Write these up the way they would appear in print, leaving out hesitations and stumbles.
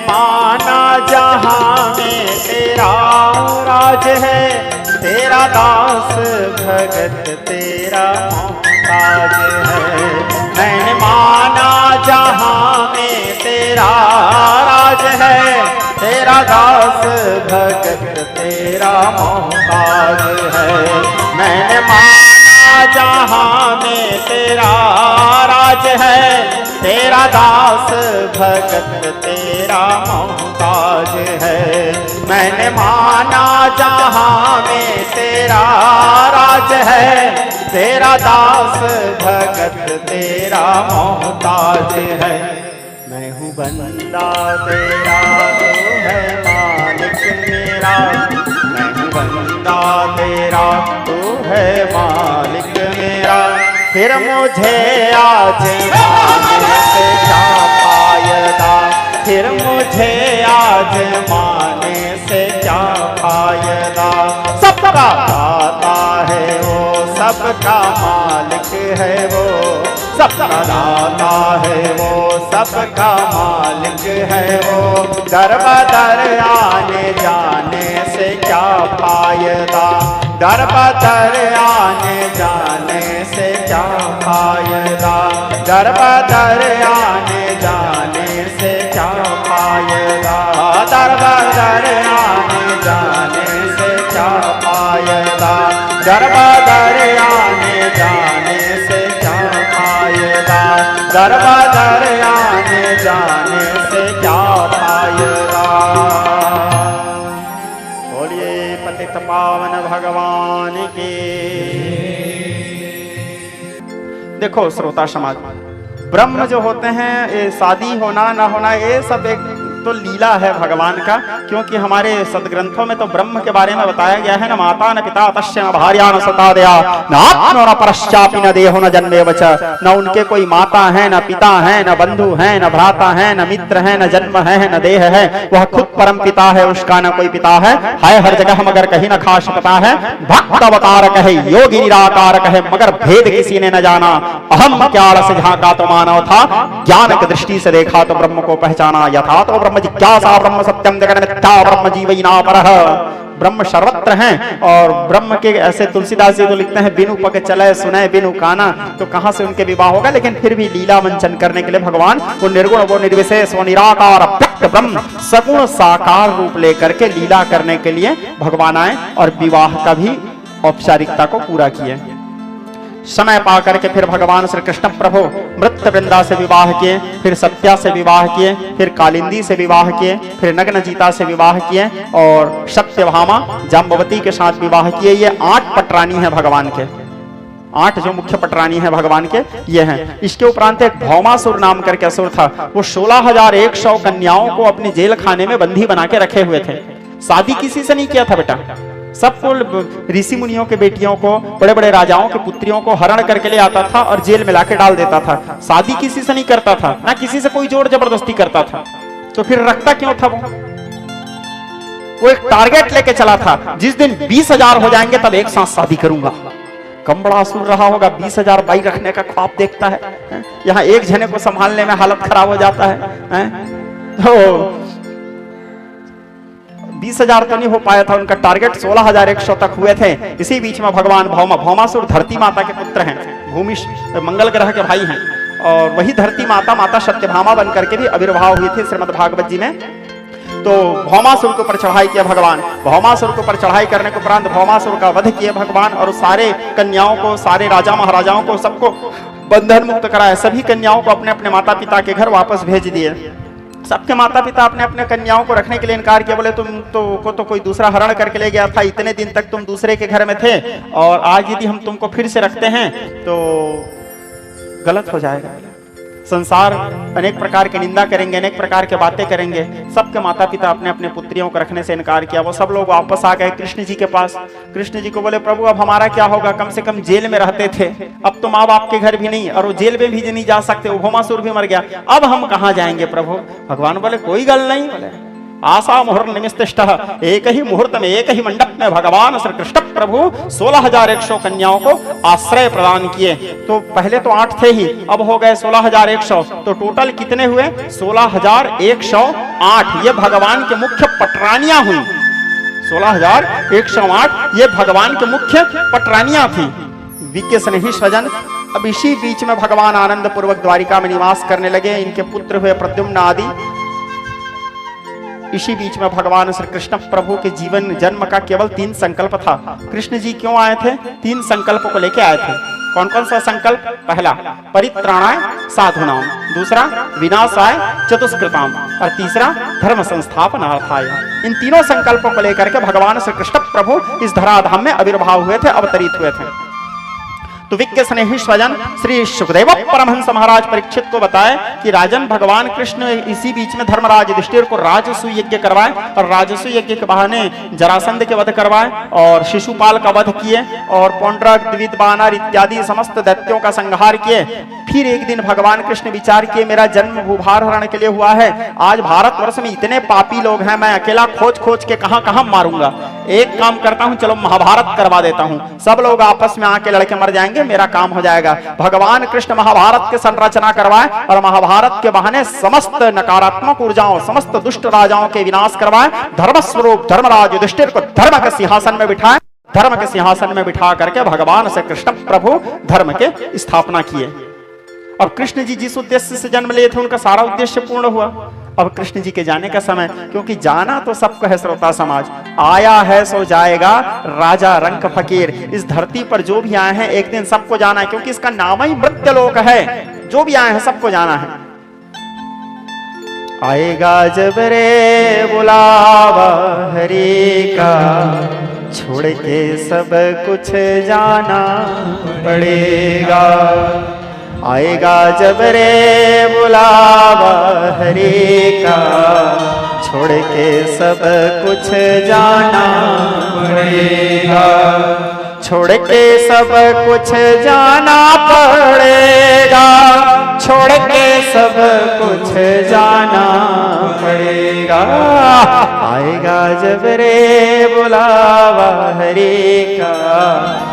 माना जहाँ में तेरा राज है, तेरा दास भगत तेरा मोहताज है। मैंने माना जहाँ में तेरा राज है, तेरा दास भगत तेरा मोहताज है। मैंने माना जहाँ में तेरा राज है, तेरा दास भगत तेरा मोहताज है। मैंने माना जहाँ में तेरा राज है, तेरा दास भगत तेरा मोहताज है। मैं हूँ बंदा तेरा, तू है मालिक मेरा। मैं हूँ बंदा तेरा, तू है मालिक मेरा। फिर मुझे आज माने से क्या फायदा, फिर मुझे आज माने से क्या फायदा। सबका दाता है वो, सबका मालिक है वो, सबका दाता है वो, सबका मालिक है वो। दर बदर आने जाने से क्या फायदा, दर बदर आने जाने से क्या फायदा, दर बदर आने जाने से क्या फायदा, दर बदर आने जाने से क्या फायदा, दर बदर आने जाने से क्या फायदा, दर बदर आने जाने से क्या फायदा। बोलिए पतित पावन भगवान की। देखो श्रोता समाज, ब्रह्म जो होते हैं, ये शादी होना ना होना ये सब एक तो लीला है भगवान का, क्योंकि हमारे सदग्रंथों में तो ब्रह्म के बारे में बताया गया है, न माता न पिता तस्य न भार्या न सता दया न आत्मा न परश्चापि न देहो न जन्मे वच। न उनके कोई माता है, न पिता है, न बंधु है, न भ्राता है, न मित्र है, न जन्म है, न देह है। वह खुद परम पिता है, उसका न कोई पिता है हर जगह मगर कहीं न खास पता है। भक्त अवतारक है, योगी निराकारक है, मगर भेद किसी ने न जाना। अहम क्या रस झांका तो मानव था, ज्ञान की दृष्टि से देखा तो ब्रह्म को पहचाना। यथा तो ब्रह्म जिज्ञासा ब्रह्म सत्यम जगन मिथ्या ब्रह्म जीवैना परः। ब्रह्म सर्वत्र हैं, और ब्रह्म के ऐसे तुलसीदास जी तो लिखते हैं, बिनु पग चले सुने बिनु काना। तो कहां से उनके विवाह होगा, लेकिन फिर भी लीला मंचन करने के लिए भगवान वो निर्गुण, वो निर्विशेष, वो निराकार व्यक्त ब्रह्म सगुण साकार रूप लेकर के लीला करने के लिए भगवान आए और विवाह का भी औपचारिकता को पूरा किए। समय पा करके फिर भगवान श्री कृष्ण प्रभु मृत वृंदा से विवाह किए, फिर सत्या से विवाह किए, फिर कालिंदी से विवाह किए, फिर नग्नजीता से विवाह किए, और सत्यभामा जाम्बवती के साथ विवाह किए। ये 8 पटरानी है भगवान के, 8 जो मुख्य पटरानी है भगवान के ये हैं। इसके उपरांत एक भौमासुर नाम करके असुर था, वो 16,100 कन्याओं को अपने जेल खाने में बंदी बना के रखे हुए थे। शादी किसी से नहीं किया था बेटा, सबको ऋषि मुनियों के बेटियों को, बड़े बड़े राजाओं के पुत्रियों को हरण करके ले आता था और जेल में लाके डाल देता था। शादी किसी से नहीं करता था, ना किसी से कोई जोर जबरदस्ती करता था। तो फिर रखता क्यों था वो एक टारगेट लेके चला था, जिस दिन 20,000 हो जाएंगे तब एक साथ शादी करूंगा। कम बड़ा असुर रहा होगा, 20,000 बाई रखने का ख्वाब देखता है। यहाँ एक जने को संभालने में हालत खराब हो जाता है। तो 20,000 तो नहीं हो पाया था, उनका टारगेट 16,100 तक हुए थे। इसी बीच में भगवान भौमासुर धरती माता के पुत्र हैं, भूमि मंगल ग्रह के भाई हैं, और वही धरती माता माता सत्यभामा बनकर के भी आविर्भाव हुई थी श्रीमद् भागवत जी में। तो भौमासुर के ऊपर चढ़ाई किया भगवान, भौमासुर के ऊपर चढ़ाई करने के उपरांत भौमासुर का वध किया भगवान, और सारे कन्याओं को, सारे राजा महाराजाओं को, सबको बंधन मुक्त कराया। सभी कन्याओं को अपने अपने माता पिता के घर वापस भेज दिए। सबके माता पिता अपने अपने कन्याओं को रखने के लिए इनकार किया, बोले तुम तो कोई दूसरा हरण करके ले गया था, इतने दिन तक तुम दूसरे के घर में थे, और आज यदि हम तुमको फिर से रखते हैं तो गलत हो जाएगा। संसार अनेक प्रकार की निंदा करेंगे, अनेक प्रकार के बातें करेंगे। सबके माता पिता अपने अपने पुत्रियों को रखने से इनकार किया। वो सब लोग वापस आ गए कृष्ण जी के पास। कृष्ण जी को बोले प्रभु अब हमारा क्या होगा, कम से कम जेल में रहते थे, अब तो माँ बाप के घर भी नहीं, और वो जेल में भी नहीं जा सकते, वो भौमासुर भी मर गया, अब हम कहाँ जाएंगे प्रभु। भगवान बोले कोई गल नहीं, बोले आशा मुहूर्त निमित्त, एक ही मुहूर्त में एक ही मंडप में भगवान श्री कृष्ण प्रभु 16,100 कन्याओं को आश्रय प्रदान किए। तो पहले तो 8 थे ही, अब हो गए 16,100, तो टोटल कितने हुए 16,108 16,108 ये भगवान के मुख्य पटरानियां हुई। 16,108 ये भगवान के मुख्य पटरानियां थी। विज्ञ स्नेही स्वजन, अब इसी बीच में भगवान आनंद पूर्वक द्वारिका में निवास करने लगे। इनके पुत्र हुए प्रद्युम्न आदि। इसी बीच में भगवान श्री कृष्ण प्रभु के जीवन जन्म का केवल 3 संकल्प था। कृष्ण जी क्यों आए थे? 3 संकल्प को लेके आए थे। कौन कौन सा संकल्प? पहला परित्राणाय साधुनाम, दूसरा विनाशाय चतुष्कृताम और तीसरा धर्म संस्थापनार्थाय। इन तीनों संकल्पों को लेकर के भगवान श्री कृष्ण प्रभु इस धराधाम में आविर्भाव हुए थे, अवतरित हुए थे। तो विज्ञ स्नेही स्वजन श्री सुखदेव परमहंस महाराज परीक्षित को बताए कि राजन भगवान कृष्ण इसी बीच में धर्मराज युधिष्ठिर को राजसु यज्ञ करवाए और राजसु यज्ञ के बहाने जरासंध के वध करवाए और शिशुपाल का वध किए और पौंड्रक द्वित बानर इत्यादि समस्त दैत्यों का संहार किए। फिर एक दिन भगवान कृष्ण विचार किए मेरा जन्म भूभार हरण के लिए हुआ है, आज भारतवर्ष में इतने पापी लोग हैं, मैं अकेला खोज खोज के कहां कहां मारूंगा। एक काम करता हूं, चलो महाभारत करवा देता हूं, सब लोग आपस में आके लड़के मर जाएंगे, मेरा काम हो जाएगा। भगवान कृष्ण महाभारत की संरचना करवाए और महाभारत के बहाने समस्त नकारात्मक ऊर्जाओं, समस्त दुष्ट राजाओं के विनाश करवाए। धर्म स्वरूप धर्मराज युधिष्ठिर को धर्म के सिंहासन में बिठाए। धर्म के सिंहासन में बिठा करके भगवान से कृष्ण प्रभु धर्म के स्थापना किए। और कृष्ण जी जिस उद्देश्य से जन्म लिए थे उनका सारा उद्देश्य पूर्ण हुआ। अब कृष्ण जी के जाने का समय, क्योंकि जाना तो सबको है श्रोता समाज, आया है सो जाएगा राजा रंक फकीर। इस धरती पर जो भी आए हैं एक दिन सबको जाना है, क्योंकि इसका नाम ही मृत्युलोक है। जो भी आए हैं सबको जाना है। आएगा जब रे बुलावा हरि का, छोड़ के सब कुछ जाना पड़ेगा। आएगा जब रे बुलावा हरि का, छोड़ के सब कुछ जाना पड़ेगा। छोड़ के सब कुछ जाना पड़ेगा, छोड़ के सब कुछ जाना पड़ेगा। आएगा जब रे बुलावा हरि का,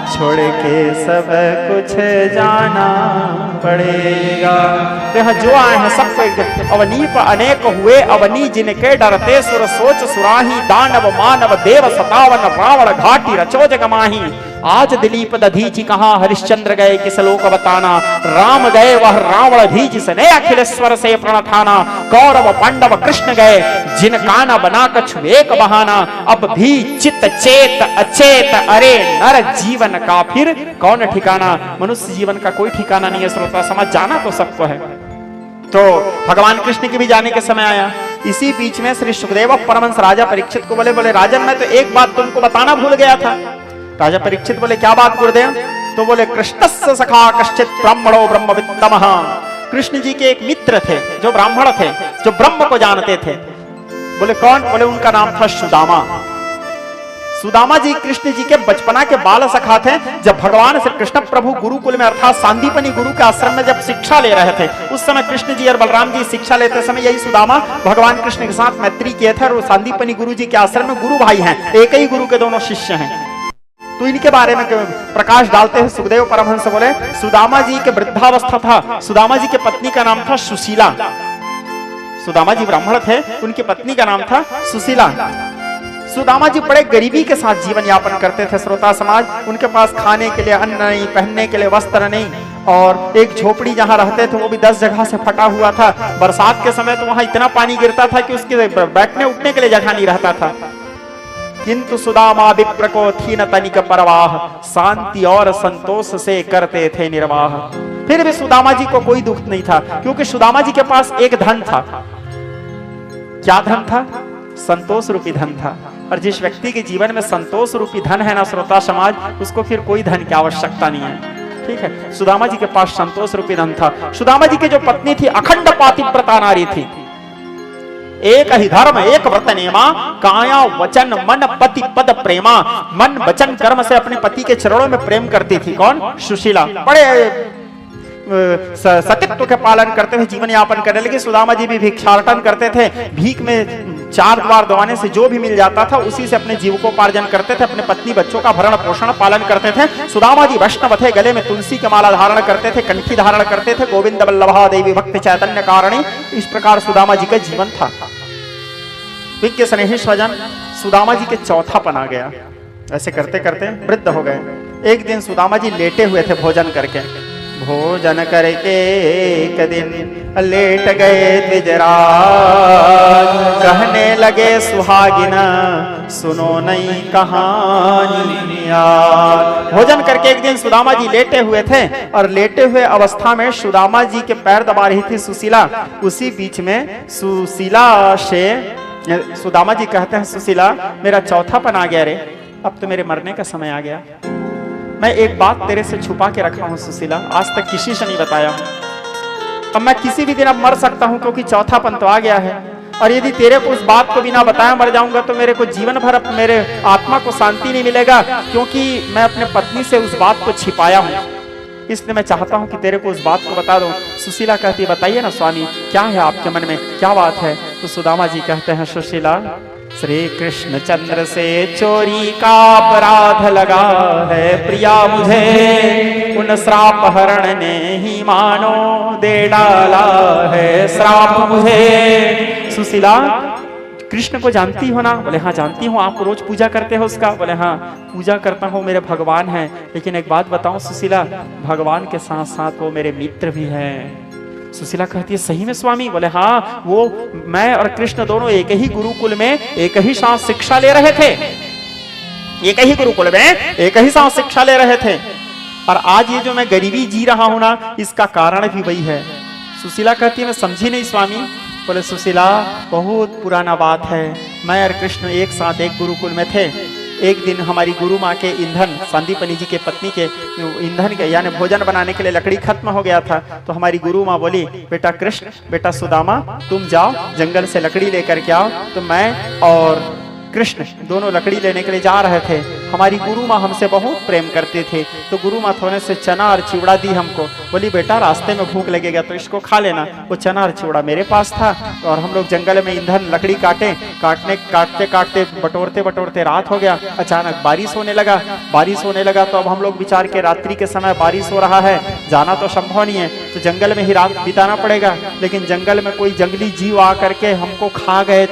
छोड़ के सब कुछ जाना पड़ेगा। तो यहाँ जो आए हैं सबको एक अवनीप अनेक हुए, अवनी जिनके डरते सुर सोच सुराही, दानव मानव देव सतावन रावण घाटी रचो जगमाही। आज दिलीप दधीचि कहाँ, हरिश्चंद्र गए किस लोक बताना। राम गए वह रावण भी जिसने अखिलेश्वर से प्रणठाना। कौरव पांडव कृष्ण गए जिन काना बना कछु एक बहाना। अब भी चित्त चेत अचेत, अरे नर जीवन का फिर कौन ठिकाना। मनुष्य जीवन का कोई ठिकाना नहीं है श्रोता समाज, जाना तो सबको है। तो भगवान कृष्ण के भी जाने के समय आया। इसी बीच में श्री सुखदेव परमहंस राजा परीक्षित को बोले राजन मैं तो एक बात तुमको बताना भूल गया था। राजा परीक्षित बोले क्या बात गुरुदेव? तो बोले कृष्णस्य सखा कश्चित ब्राह्मणो ब्रह्मवित्तमः। कृष्ण जी के एक मित्र थे जो ब्राह्मण थे, जो ब्रह्म को जानते थे। बोले कौन? बोले उनका नाम था सुदामा। सुदामा जी कृष्ण जी के बचपना के बाल सखा थे। जब भगवान श्री कृष्ण प्रभु गुरुकुल में अर्थात सांदीपनी गुरु के आश्रम में जब शिक्षा ले रहे थे, उस समय कृष्ण जी और बलराम जी शिक्षा लेते समय यही सुदामा भगवान कृष्ण के साथ मैत्री किए थे। और सांदीपनी गुरु जी के आश्रम में गुरु भाई हैं, एक ही गुरु के दोनों शिष्य हैं। तो इनके बारे में प्रकाश डालते हैं सुखदेव परमहंस बोले सुदामा जी के वृद्धावस्था था। सुदामा जी के पत्नी का नाम था सुशीला। सुदामा जी ब्राह्मण थे, उनकी पत्नी का नाम था सुशीला। सुदामा जी बड़े गरीबी के साथ जीवन यापन करते थे श्रोता समाज। उनके पास खाने के लिए अन्न नहीं, पहनने के लिए वस्त्र नहीं, और एक झोपड़ी जहां रहते थे वो भी 10 जगह से फटा हुआ था। बरसात के समय तो वहां इतना पानी गिरता था कि उसके बैठने उठने के लिए जगह नहीं रहता था। किंतु सुदामा विप्र को थी न तनिक परवाह, शांति और संतोष से करते थे निर्वाह। फिर भी सुदामा जी को कोई दुख नहीं था, क्योंकि सुदामा जी के पास एक धन था। क्या धन था? संतोष रूपी धन था। और जिस व्यक्ति के जीवन में संतोष रूपी धन है ना श्रोता समाज, उसको फिर कोई धन की आवश्यकता नहीं है। ठीक है, सुदामा जी के पास संतोष रूपी धन था। सुदामा जी की जो पत्नी थी अखंड पातिव्रता नारी थी। एक ही धर्म एक व्रत नेमा, काया वचन मन पति पद प्रेमा। मन वचन कर्म से अपने पति के चरणों में प्रेम करती थी। कौन? सुशीला। बड़े सतित्व के पालन करते हुए जीवन यापन करने लगे। सुदामा जी भी भिक्षाटन करते थे। भीख में 4 द्वार दबाने से जो भी मिल जाता था उसी से अपने जीविकोपार्जन करते थे। अपने पत्नी बच्चों का भरण पोषण पालन करते थे। सुदामा जी वैष्णव थे, गले में तुलसी के माला धारण करते थे, कंठी धारण करते थे। गोविंद वल्लभा देवी भक्त चैतन्य कारणी। इस प्रकार सुदामा जी का जीवन था। विज्ञ स्नेही स्वजन सुदामा जी के चौथापन आ गया। ऐसे करते करते वृद्ध हो गए। एक दिन सुदामा जी लेटे हुए थे भोजन करके। भोजन करके एक दिन लेट गए द्विजराज, कहने लगे सुहागिना सुनो नई कहानी यार। भोजन करके एक दिन सुदामा जी लेटे हुए थे और लेटे हुए अवस्था में सुदामा जी के पैर दबा रही थी सुशीला। उसी बीच में सुशीला से सुदामा जी कहते हैं, सुशीला मेरा चौथापन आ गया रे, अब तो मेरे मरने का समय आ गया। मैं एक बात तेरे से छुपा के रखा हूं सुशीला, आज तक किसी से नहीं बताया हूं। अब मैं किसी भी दिन अब मर सकता हूं क्योंकि चौथापन तो आ गया है, और यदि तेरे को उस बात को बिना बताया मर जाऊंगा तो मेरे को जीवन भर मेरे आत्मा को शांति नहीं मिलेगा, क्योंकि मैं अपने पत्नी से उस बात को छिपाया हूं। इसलिए मैं चाहता हूं कि तेरे को उस बात को बता दूं। सुशीला कहती है, बताइए ना स्वामी, क्या है आपके मन में, क्या बात है? तो सुदामा जी कहते हैं, सुशीला श्री कृष्ण चंद्र से चोरी का अपराध लगा है प्रिया मुझे, उन श्राप हरण ने ही मानो दे डाला है श्राप मुझे। सुशीला कृष्ण को जानती हो ना? बोले हाँ जानती हूँ। आप रोज पूजा करते हो उसका? बोले हाँ पूजा करता हूँ, मेरे भगवान हैं। लेकिन एक बात बताऊं सुशीला, भगवान के साथ साथ वो मेरे मित्र भी हैं। सुशीला कहती है, सही में स्वामी? बोले हाँ, वो मैं और कृष्ण दोनों एक ही गुरुकुल में एक ही साथ शिक्षा ले रहे थे, एक ही गुरुकुल में एक ही साथ शिक्षा ले रहे थे, और आज ये जो मैं गरीबी जी रहा हूं ना, इसका कारण भी वही है। सुशीला कहती है, मैं समझी नहीं स्वामी। बोले सुशीला बहुत पुराना बात है, मैं और कृष्ण एक साथ एक गुरुकुल में थे। एक दिन हमारी गुरु माँ के ईंधन, संदीपनी जी के पत्नी के ईंधन के यानी भोजन बनाने के लिए लकड़ी खत्म हो गया था। तो हमारी गुरु माँ बोली, बेटा कृष्ण, बेटा सुदामा, तुम जाओ जंगल से लकड़ी लेकर के आओ। तो मैं और कृष्ण दोनों लकड़ी लेने के लिए जा रहे थे। हमारी गुरु माँ हमसे बहुत प्रेम करते थे, तो गुरु माँ थोड़े से चना और चिवड़ा दी हमको। बोली बेटा रास्ते में भूख लगेगा तो इसको खा लेना। वो चना और चिवड़ा मेरे पास था, और हम लोग जंगल में ईंधन लकड़ी काटते काटते बटोरते बटोरते रात हो गया। अचानक बारिश होने लगा। तो अब हम लोग विचार के रात्रि के समय बारिश हो रहा है, जाना तो संभव नहीं है, तो जंगल में ही रात बिताना पड़ेगा। लेकिन जंगल में कोई जंगली जीव आ करके हमको खा गए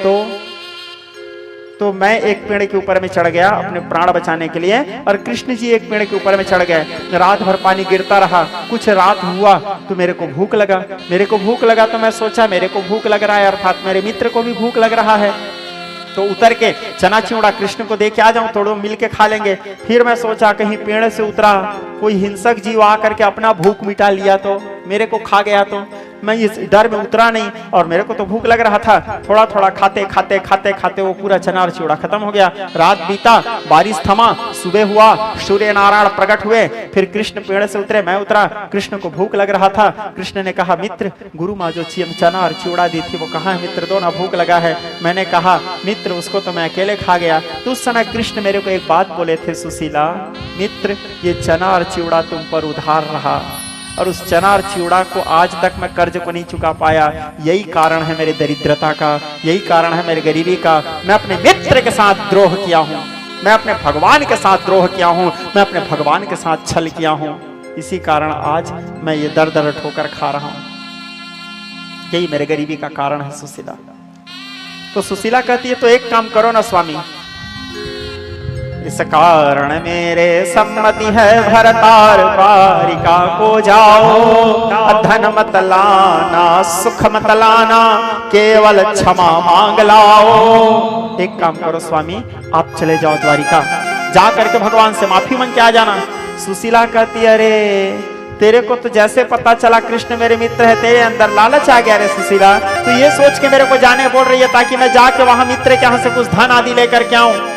तो मैं एक पेड़ के ऊपर में चढ़ गया अपने प्राण बचाने के लिए, और कृष्ण जी एक पेड़ के ऊपर में चढ़ गए। रात भर पानी गिरता रहा। कुछ रात हुआ तो मेरे को भूख लगा। तो मैं सोचा मेरे को भूख लग रहा है, अर्थात मेरे मित्र को भी भूख लग रहा है, तो उतर के चना चिवड़ा कृष्ण को दे के आ जाऊं, थोड़ा मिल के खा लेंगे। फिर मैं सोचा कहीं पेड़ से उतरा कोई हिंसक जीव आकर के अपना भूख मिटा लिया तो, मेरे को खा गया तो। मैं इस डर में उतरा नहीं, और मेरे को तो भूख लग रहा था। थोड़ा थोड़ा खाते वो पूरा चना और चिवड़ा खत्म हो गया। रात बीता, बारिश थमा, सुबह हुआ, सूर्य नारायण प्रकट हुए। फिर कृष्ण पेड़ से उतरे, मैं उतरा। कृष्ण को भूख लग रहा था। कृष्ण ने कहा, मित्र गुरु माँ जो चना और चिवड़ा दी थी वो कहाँ है मित्र? दो ना भूख लगा है। मैंने कहा मित्र उसको तो मैं अकेले खा गया। तो उस समय कृष्ण मेरे को एक बात बोले थे, सुशीला मित्र ये चना और चिवड़ा तुम पर उधार रहा, और उस चना और चिवड़ा को आज तक मैं कर्ज को नहीं चुका पाया। यही कारण है मेरे दरिद्रता का, यही कारण है मेरे गरीबी का। मैं अपने मित्र के साथ द्रोह किया हूँ, मैं अपने भगवान के साथ द्रोह किया हूँ, मैं अपने भगवान के साथ छल किया हूँ। इसी कारण आज मैं ये दर दर ठोकर खा रहा हूँ। यही मेरे गरीबी का कारण है सुशीला। तो सुशीला कहती है, तो एक काम करो ना स्वामी, इस कारण मेरे सम्मति है भरतार द्वारिका को जाओ। धन मत लाना, सुख मत लाना, केवल क्षमा मांग लाओ। एक काम करो स्वामी, आप चले जाओ द्वारिका, जा करके भगवान से माफी मांग के आ जाना। सुशीला कहती है, अरे तेरे को तो जैसे पता चला कृष्ण मेरे मित्र है, तेरे अंदर लालच आ गया रे सुशीला। तो ये सोच के मेरे को जाने बोल रही है ताकि मैं जाके वहां मित्र के यहाँ से कुछ धन आदि लेकर के आऊं।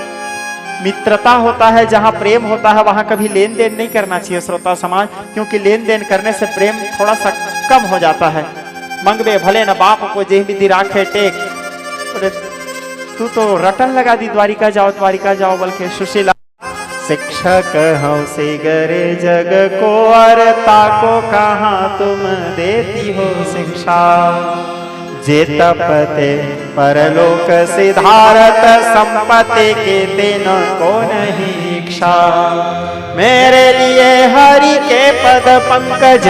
मित्रता होता है जहां प्रेम होता है वहां कभी लेन देन नहीं करना चाहिए श्रोता समाज, क्योंकि लेन देन करने से प्रेम थोड़ा सा कम हो जाता है। मंगबे भले न बाप को जे विधि राखे टेक। तू तो रटन लगा दी द्वारिका जाओ बोल के। सुशीला शिक्षक हो से गरे जग को, अरता को कहाँ तुम देती हो शिक्षा। जे तपते परलोक सिधारत, संपत्ति के दिन को नहीं इच्छा। मेरे लिए हरि के पद पंकज,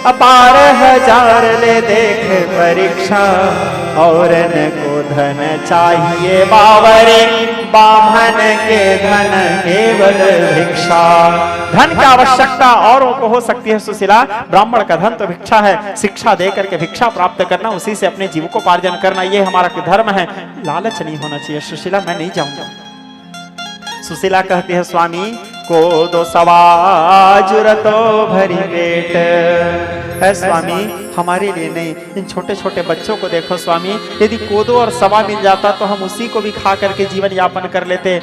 अपार हजार ले देख परीक्षा। औरन को धन चाहिए बावरे, बामन के धन केवल भिक्षा। धन की आवश्यकता औरों को हो सकती है सुशीला, ब्राह्मण का धन तो भिक्षा है। शिक्षा दे करके भिक्षा प्राप्त करना, उसी से अपने जीविकोपार्जन करना, ये हमारा धर्म है। लालच नहीं होना चाहिए सुशीला, मैं नहीं जाऊंगा। सुशीला कहती है स्वामी को दो सवाजुरतो भरी पेट है स्वामी, हमारे लिए नहीं, इन छोटे छोटे बच्चों को देखो स्वामी, यदि कोदो और सवा मिल जाता तो हम उसी को भी खा करके जीवन यापन कर लेते।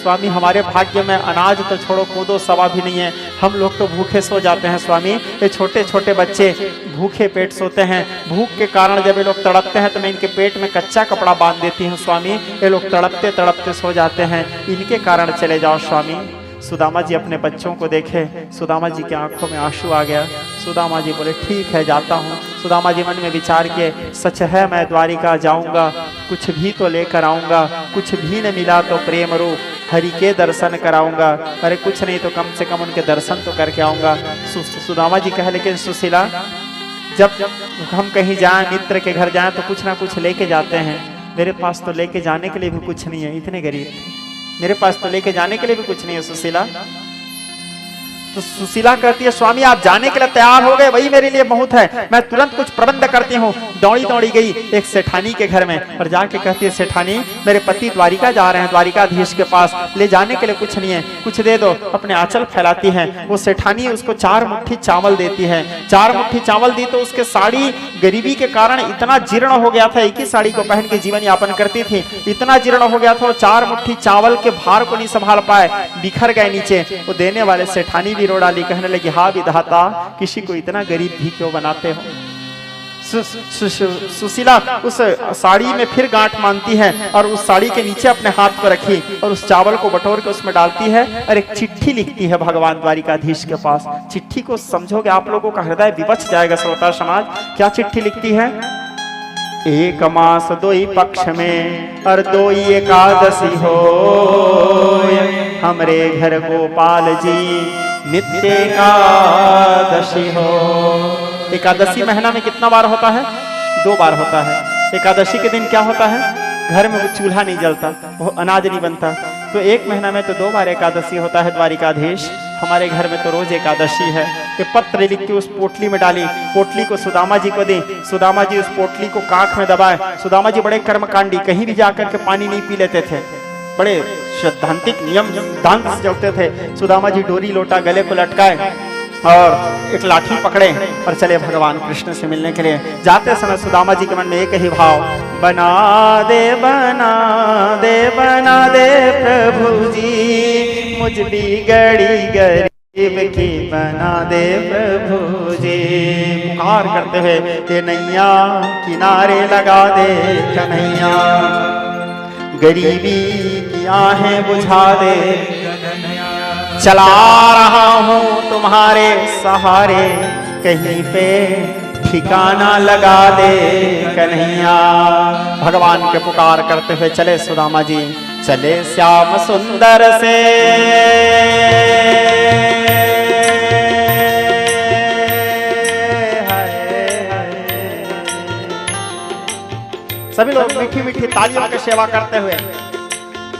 स्वामी हमारे भाग्य में अनाज तो छोड़ो, कोदो सवा भी नहीं है, हम लोग तो भूखे सो जाते हैं स्वामी। ये छोटे छोटे बच्चे भूखे पेट सोते हैं, भूख के कारण जब ये लोग तड़पते हैं तो मैं इनके पेट में कच्चा कपड़ा बांध देती हूँ स्वामी, ये लोग तड़पते तड़पते सो जाते हैं, इनके कारण चले जाओ स्वामी। सुदामा जी अपने बच्चों को देखे, सुदामा जी की आंखों में आंसू आ गया। सुदामा जी बोले ठीक है जाता हूँ। सुदामा जी मन में विचार किए, सच है मैं द्वारिका जाऊंगा, कुछ भी तो लेकर आऊंगा, कुछ भी न मिला तो प्रेम रूप हरि के दर्शन कराऊंगा, अरे कुछ नहीं तो कम से कम उनके दर्शन तो करके आऊंगा। सुदामा जी कहे लेकिन सुशीला जब हम कहीं जाएं, मित्र के घर जाएं तो कुछ ना कुछ लेके जाते हैं, मेरे पास तो लेके जाने के लिए भी कुछ नहीं है, इतने गरीब थे, मेरे पास तो लेके जाने के लिए भी कुछ नहीं है सुशीला। तो सुशीला कहती है स्वामी आप जाने के लिए तैयार हो गए, वही मेरे लिए बहुत है, मैं तुरंत कुछ प्रबंध करती हूँ। दौड़ी दौड़ी गई एक सेठानी के घर में और जाके कहती है सेठानी मेरे पति द्वारिका जा रहे हैं, द्वारिकाधीश के पास, ले जाने के लिए कुछ नहीं है, कुछ दे दो। अपने आंचल फैलाती है, वो सेठानी उसको 4 मुट्ठी चावल देती है। 4 मुट्ठी चावल दी तो उसके साड़ी गरीबी के कारण इतना जीर्ण हो गया था, एक ही साड़ी को पहन के जीवन यापन करती थी, इतना जीर्ण हो गया था वो 4 मुट्ठी चावल के भार को नहीं संभाल पाए, बिखर गए नीचे। वो देने वाले सेठानी रो डाली, कहने लगी हाँ विधाता किसी को इतना गरीब भी क्यों बनाते हो। सुशीला उस साड़ी में फिर गांठ मानती है और उस साड़ी के नीचे अपने हाथ को रखी और उस चावल को बटोर के उसमें डालती है और एक चिट्ठी लिखती है भगवान द्वारिकाधीश के पास। चिट्ठी को समझोगे आप लोगों का हृदय विवश जाएगा श्रोता समाज। क्या चिट्ठी लिखती है? 1 मास 2 पक्ष में और 2 एकादशी हो, हमरे घर गोपाल जी नित्य एकादशी हो। एकादशी महीना में कितना बार होता है? 2 बार होता है। एकादशी के दिन क्या होता है? घर में वो चूल्हा नहीं जलता, वो अनाज नहीं बनता, तो 1 महीना में तो 2 बार एकादशी होता है। द्वारिकाधीश हमारे घर में तो रोज एकादशी है। ये पत्र लिख के उस पोटली में डाली, पोटली को सुदामा जी को दी, सुदामा जी उस पोटली को काख में दबाए। सुदामा जी बड़े कर्मकांडी, कहीं भी जाकर के पानी नहीं पी लेते थे, बड़े सैद्धांतिक नियम दांत से चलते थे। सुदामा जी डोरी लोटा गले को लटकाए और एक लाठी पकड़े और चले भगवान कृष्ण से मिलने के लिए। जाते समय सुदामा जी के मन में एक ही भाव, बना दे बना दे बना दे प्रभु जी, मुझ बिगड़ी गरीब की बना दे प्रभु जी। पुकार करते हुए ये नैया किनारे लगा दे कन्हैया, गरीबी की आहें बुझा दे, चला रहा हूँ तुम्हारे सहारे, कहीं पे ठिकाना लगा दे कन्हैया। भगवान के पुकार करते हुए चले सुदामा जी, चले श्याम सुंदर से सभी लोग मीठी मीठी तालियों की सेवा करते हुए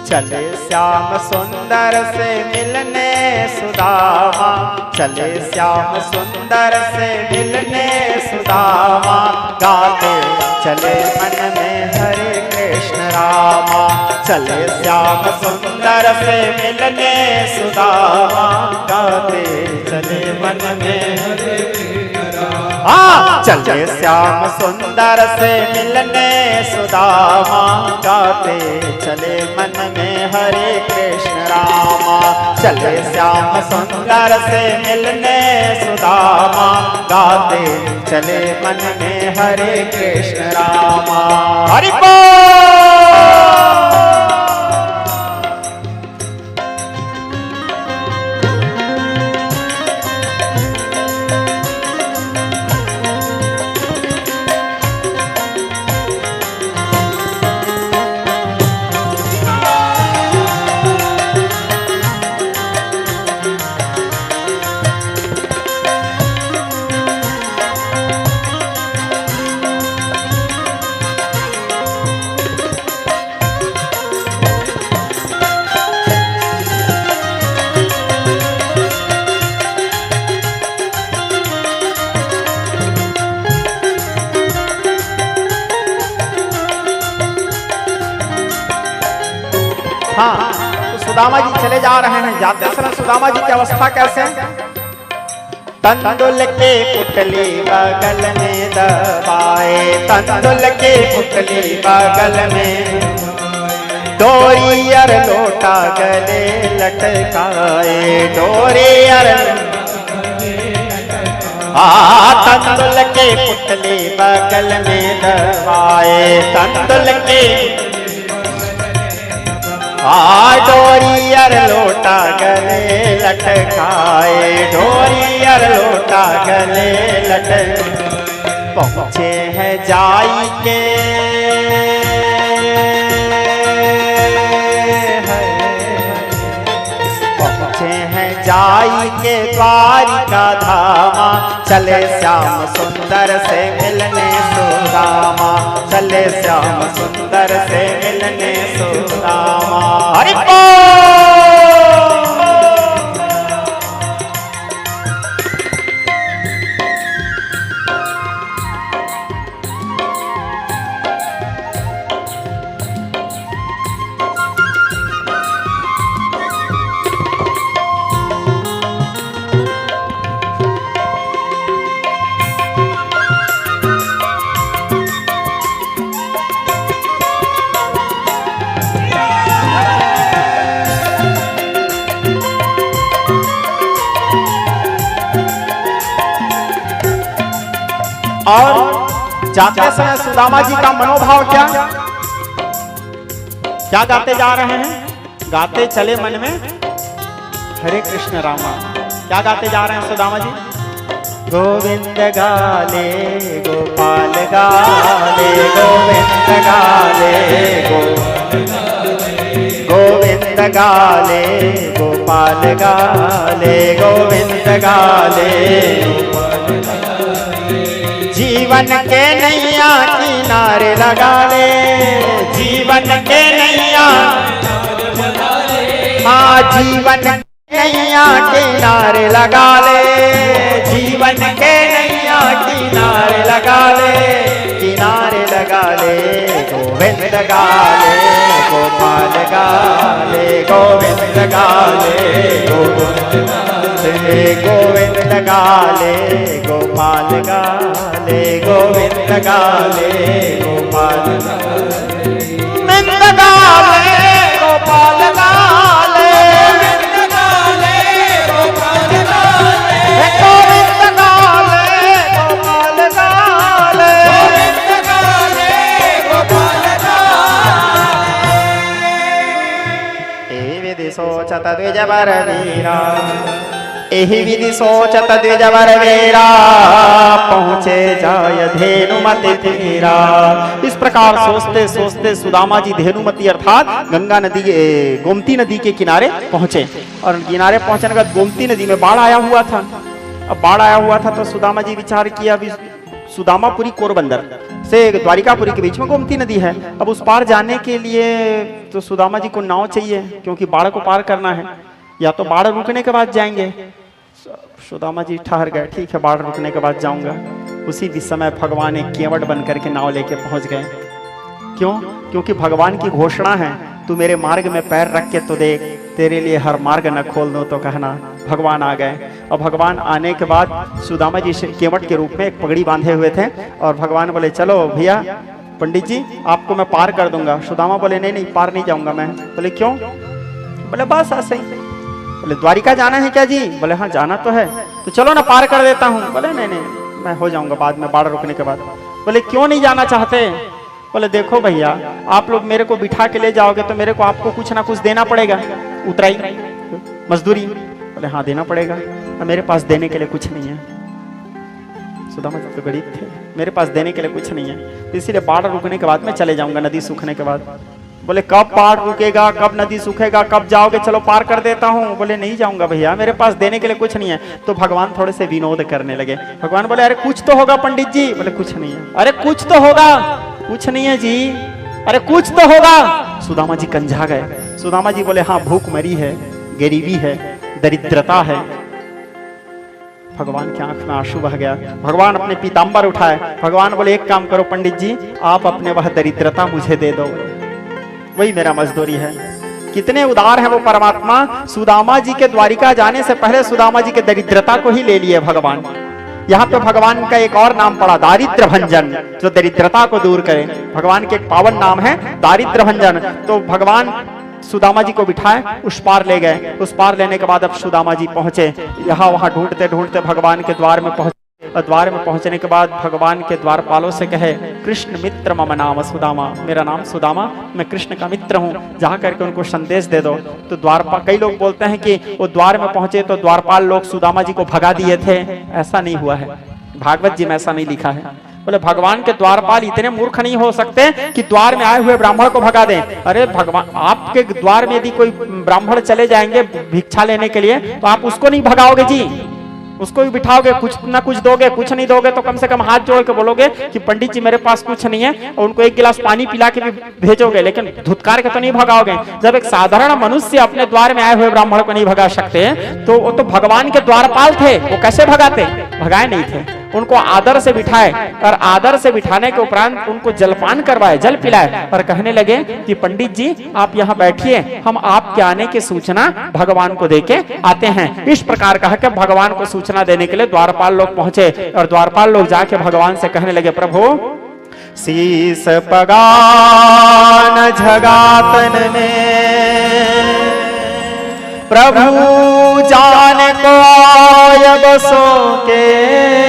चले श्याम सुंदर से मिलने सुदामा, चले श्याम सुंदर से मिलने सुदामा, गाते चले मन में हरे कृष्ण रामा। चले श्याम सुंदर से मिलने सुदामा, गाते चले मन में हरे हाँ, चले श्याम सुंदर से मिलने सुदामा, गाते चले मन में हरे कृष्ण रामा। चले श्याम सुंदर से मिलने सुदामा, गाते चले मन में हरे कृष्ण रामा। हरि बोल। हाँ, तो सुदामा जी चले जा रहे हैं। जाते समय सुदामा जी की अवस्था कैसे? तंदुल के पुतली बगल में दबाए, तंदुल के पुतली बगल में, डोरी और लोटा गले लटकाए, डोरी और तंदुल के पुतली बगल में दबाए, तंदुल के डोरी और लोटा गले लटकाए, डोरी और लोटा गले लटकाए। पहुँचे हैं जाई के जाई के द्वारिका धामा, चले श्याम सुंदर से मिलने सुदामा, चले श्याम सुंदर से मिलने सुदामा। हरि और जाते समय सुदामा जी का मनोभाव क्या क्या गाते जा रहे हैं? गाते चले मन में हरे कृष्ण रामा। क्या गाते जा रहे हैं सुदामा जी? गोविंद गाले गोपाल गाले, गोविंद गाले गोविंद गाले गोपाल गाले, गोविंद गाले। जीवन के नैया किनारे लगा ले, जीवन के नैया, हाँ जीवन के नैया किनारे लगा ले, जीवन के नैया किनारे लगा ले, किनारे लगा ले। गोविंद गाले गोपाल गाले, गोविंद गाले गोविंद गाले गोपाल गाले, गोविंद गाले गोपाल गोविंद गाले गोपाल गाले, गोविंद गाले गोपाल गाले, गोविंद गाले गोपाल गाले, गोविंद गाले गोपाल गाले। ए विधि सोचत द्विजवर वीरा, एहि विधि सोचत द्विजवर वीरा, पहुँचे जाय धेनुमति तीरा। इस प्रकार सोचते सोचते सुदामा जी धेनुमति अर्थात गंगा नदी, गोमती नदी के किनारे पहुँचे। और किनारे पहुँचने के बाद गोमती नदी में बाढ़ आया हुआ था। अब बाढ़ आया हुआ था तो सुदामा जी विचार किया, अभी सुदामापुरी पोरबंदर से द्वारिकापुरी के बीच में गोमती नदी है। अब उस पार जाने के लिए तो सुदामा जी को नाव चाहिए, क्योंकि बाढ़ को पार करना है। या तो बाढ़ रुकने के बाद जाएंगे। सुदामा जी ठहर गए, ठीक है बाढ़ रुकने के बाद जाऊंगा। उसी समय भगवान एक केवट बन करके नाव लेके पहुंच गए। क्यों? क्योंकि भगवान की घोषणा है, तू मेरे मार्ग में पैर रख के तो देख, तेरे लिए हर मार्ग न खोल दो तो कहना। भगवान आ गए और भगवान आने के बाद सुदामा जी केवट के रूप में एक पगड़ी बांधे हुए थे। और भगवान बोले चलो भैया पंडित जी आपको मैं पार कर दूंगा। सुदामा बोले नहीं नहीं पार नहीं जाऊंगा मैं। बोले क्यों? बोले बस ऐसे ही। बोले द्वारिका जाना है क्या जी? बोले हाँ जाना तो है, तो चलो ना पार कर देता हूँ। बोले नहीं नहीं मैं हो जाऊंगा बाद में, बाढ़ रुकने के बाद। बोले क्यों नहीं जाना चाहते? बोले देखो भैया आप लोग मेरे को बिठा के ले जाओगे तो मेरे को आपको कुछ ना कुछ देना पड़ेगा, उतराई मजदूरी। बोले हाँ देना पड़ेगा, मेरे पास देने के लिए कुछ नहीं है। सुदामा जी तो गरीब थे, मेरे पास देने के लिए कुछ नहीं है, इसीलिए बाढ़ रुकने के बाद मैं चले जाऊंगा, नदी सूखने के बाद। बोले कब बाढ़ रुकेगा, कब नदी सूखेगा, कब जाओगे? चलो पार कर देता हूँ। बोले नहीं जाऊंगा भैया, मेरे पास देने के लिए कुछ नहीं है। तो भगवान थोड़े से विनोद करने लगे। भगवान बोले अरे कुछ तो होगा पंडित जी। बोले कुछ नहीं है। अरे कुछ तो होगा। कुछ नहीं है जी। अरे कुछ तो होगा। सुदामा जी कंझा गए। सुदामा जी बोले हाँ भूख मरी है, गरीबी है, दरिद्रता है। भगवान की आंख में आंसू बह गया। भगवान अपने पीताम्बर उठाए। भगवान बोले एक काम करो पंडित जी, आप अपने वह दरिद्रता मुझे दे दो, वही मेरा मजदूरी है। कितने उदार है वो परमात्मा। सुदामा जी के द्वारिका जाने से पहले सुदामा जी के दरिद्रता को ही ले लिए भगवान। यहाँ पे भगवान का एक और नाम पड़ा, दारिद्र भंजन, जो दरिद्रता को दूर करे। भगवान के एक पावन नाम है दारिद्र भंजन। तो भगवान सुदामा जी को बिठाए, उस पार ले गए। उस पार लेने के बाद अब सुदामा जी पहुंचे, यहाँ वहां ढूंढते ढूंढते भगवान के द्वार में पहुंचे। और द्वार में पहुंचने के बाद भगवान के द्वारपालों से कहे, कृष्ण मित्र मम नाम सुदामा, मेरा नाम सुदामा, मैं कृष्ण का मित्र हूँ, जा करके उनको संदेश दे दो। तो द्वारपाल, कई लोग बोलते हैं कि वो द्वार में पहुंचे तो द्वारपाल लोग सुदामा जी को भगा दिए थे। ऐसा नहीं हुआ है, भागवत जी में ऐसा नहीं लिखा है। बोले भगवान के द्वारपाल इतने मूर्ख नहीं हो सकते कि द्वार में आए हुए ब्राह्मण को भगा दें। अरे भगवान, आपके द्वार में यदि कोई ब्राह्मण चले जाएंगे भिक्षा लेने के लिए तो आप उसको नहीं भगाओगे जी, उसको भी बिठाओगे, कुछ ना कुछ दोगे, कुछ नहीं दोगे तो कम से कम हाथ जोड़ के बोलोगे कि पंडित जी मेरे पास कुछ नहीं है, और उनको एक गिलास पानी पिला के भी भेजोगे, लेकिन धुतकार के तो नहीं भगाओगे। जब एक साधारण मनुष्य अपने द्वार में आए हुए ब्राह्मण को नहीं भगा सकते तो वो तो भगवान के द्वारपाल थे, वो कैसे भगाते? भगाए नहीं थे। उनको आदर से बिठाए और आदर से बिठाने के उपरांत उनको जलपान करवाए, जल पिलाए और कहने लगे कि पंडित जी आप यहाँ बैठिए, हम आपके आने की सूचना भगवान को देके आते हैं। इस प्रकार कहा कि भगवान को सूचना देने के लिए द्वारपाल लोग पहुंचे और द्वारपाल लोग जाके भगवान से कहने लगे, प्रभु शीस पगान झगातन में प्रभु जान को आय बसो के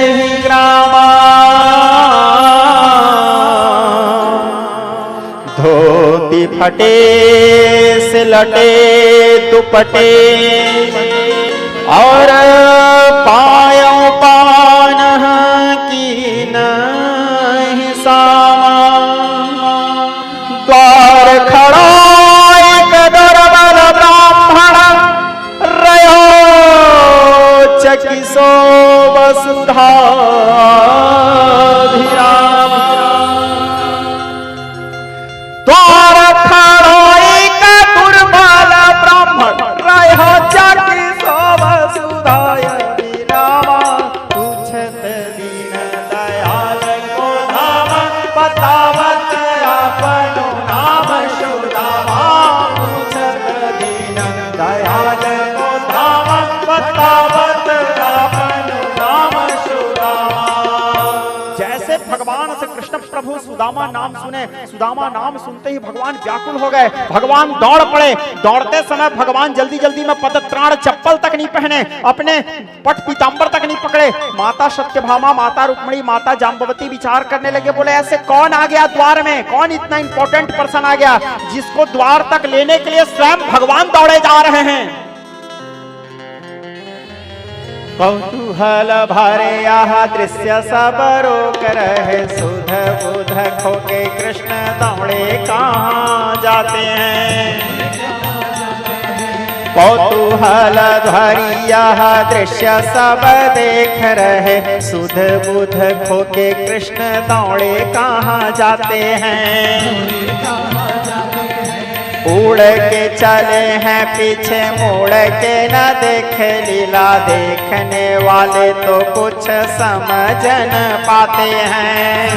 ही ग्रामा, धोती फटे से लटे दुपटे और पायों पान की नहीं सामा, द्वार खड़ा एक दरबार ब्राह्मण रयो चकिसो वसुधा धिराम, द्वार खड़ा एक दुर्बल ब्राह्मण रयो चकिसो वसुधा धिराम, पूछत दीन दयाल को धाम बतावत आपनो नाम सुदामा, पूछत दीन दयाल को धाम बतावत आपनो नाम सुदामा। जैसे भगवान से कृष्ण प्रभु सुदामा नाम सुने, सुदामा नाम सुनते ही भगवान व्याकुल हो गए। भगवान दौड़ पड़े। दौड़ते समय भगवान जल्दी जल्दी में पदत्राण चप्पल तक नहीं पहने, अपने पट पीतांबर तक नहीं पकड़े। माता सत्यभामा, माता रुक्मिणी, माता जाम्बवती विचार करने लगे, बोले ऐसे कौन आ गया द्वार में, कौन इतना इंपॉर्टेंट पर्सन आ गया जिसको द्वार तक लेने के लिए स्वयं भगवान दौड़े जा रहे हैं। कौतूहल भरे यह दृश्य सब रोक रहे, सुध बुध खोके कृष्ण दौड़े कहाँ जाते हैं। कौतूहल भरी यह दृश्य सब देख रहे, सुध बुध खोके कृष्ण दौड़े कहाँ जाते हैं। उड़ के चले हैं पीछे मुड़ के न देखे लीला, देखने वाले तो कुछ समझ न पाते हैं।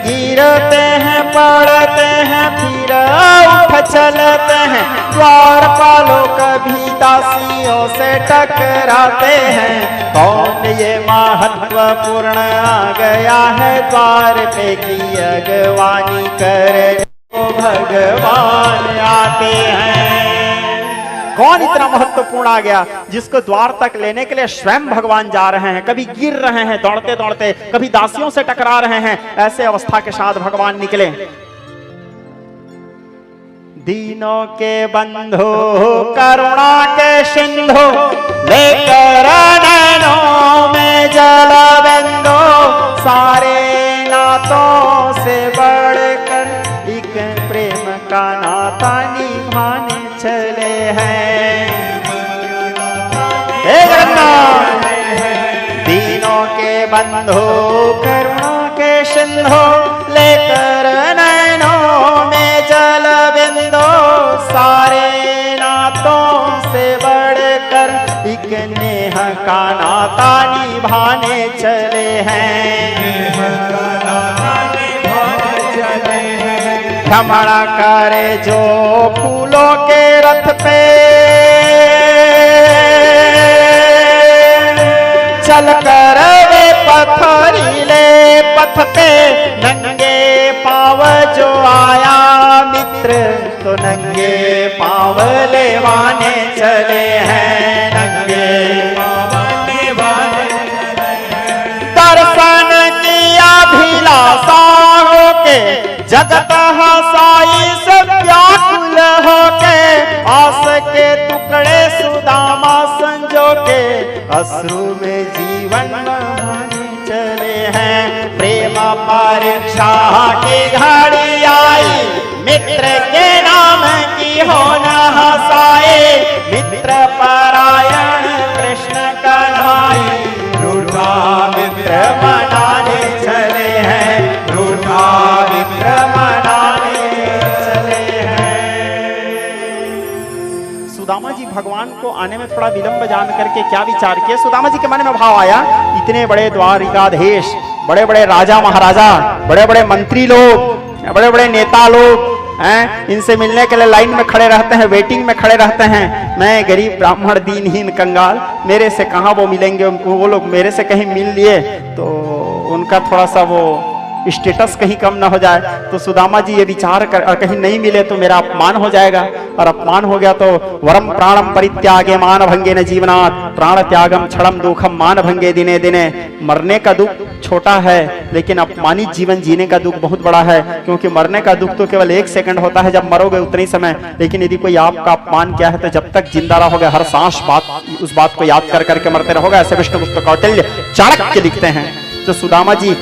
गिरते हैं पड़ते हैं फिर उठ चलते हैं, द्वारपालों कभी दासियों से टकराते हैं। कौन ये महत्वपूर्ण आ गया है द्वार पे की अगवानी करे भगवान आते हैं। कौन इतना महत्वपूर्ण आ गया जिसको द्वार तक लेने के लिए स्वयं भगवान जा रहे हैं, कभी गिर रहे हैं दौड़ते दौड़ते, कभी दासियों से टकरा रहे हैं। ऐसे अवस्था के साथ भगवान निकले। दीनों के बंधु करुणा के सिंधु, लेकर नैनों में जल बिंदु, सारे नातों से बढ़कर एक प्रेम का नाता निभाने चले हैं। दीनों के बंधु करुणा के सिंधु, लेकर नैनों में जल बिंदु, सारे नातों से बढ़कर एक नेह का नाता निभाने चले हैं। भ्रमण करे जो फूलों के रथ पे, चल कर वे पथरीले पथ पे, नंगे पाँव जो आया मित्र, तो नंगे पाँव लेवाने चले हैं, नंगे पाँव लेवाने चले हैं। दर्शन किया भिलासा होके, जगत हसाई सब व्याकुल होके, आस के टुकड़े सुदामा संजो के, अश्रु में जीवन बहाने चले हैं। प्रेम परीक्षा की घड़ी आई, मित्र के नाम की हो न हसाए, मित्र परायण कृष्ण कन्हाई, रूठा मित्र मनाने चले हैं, रूठा मित्र मनाने चले हैं। सुदामा जी भगवान को आने में थोड़ा विलंब जान करके क्या विचार किया, सुदामा जी के मन में भाव आया, इतने बड़े द्वारिकाधीश, बड़े बड़े राजा महाराजा, बड़े बड़े मंत्री लोग, बड़े बड़े नेता लोग हैं, इनसे मिलने के लिए लाइन में खड़े रहते हैं, वेटिंग में खड़े रहते हैं। मैं गरीब ब्राह्मण दीनहीन कंगाल, मेरे से कहाँ वो मिलेंगे, वो लोग मेरे से कहीं मिल लिए तो उनका थोड़ा सा वो स्टेटस कहीं कम ना हो जाए। तो सुदामा जी ये विचार कर, और कहीं नहीं मिले तो मेरा अपमान हो जाएगा, और अपमान हो गया तो वरम प्राणम परित्यागे मान भंगे न जीवनात्, प्राण त्यागम क्षणम दुखम मान भंगे दिने दिने। मरने का दुख छोटा है, लेकिन अपमानित जीवन जीने का दुख बहुत बड़ा है, क्योंकि मरने का दुख तो केवल 1 सेकंड होता है, जब मरोगे उतने ही समय, लेकिन यदि कोई आपका अपमान किया है तो जब तक जिंदा रहोगे हर सांस उस बात को याद कर करके मरते रहोगे। ऐसे विष्णुगुप्त कौटिल्य चाणक्य लिखते हैं। तो सुदामा जी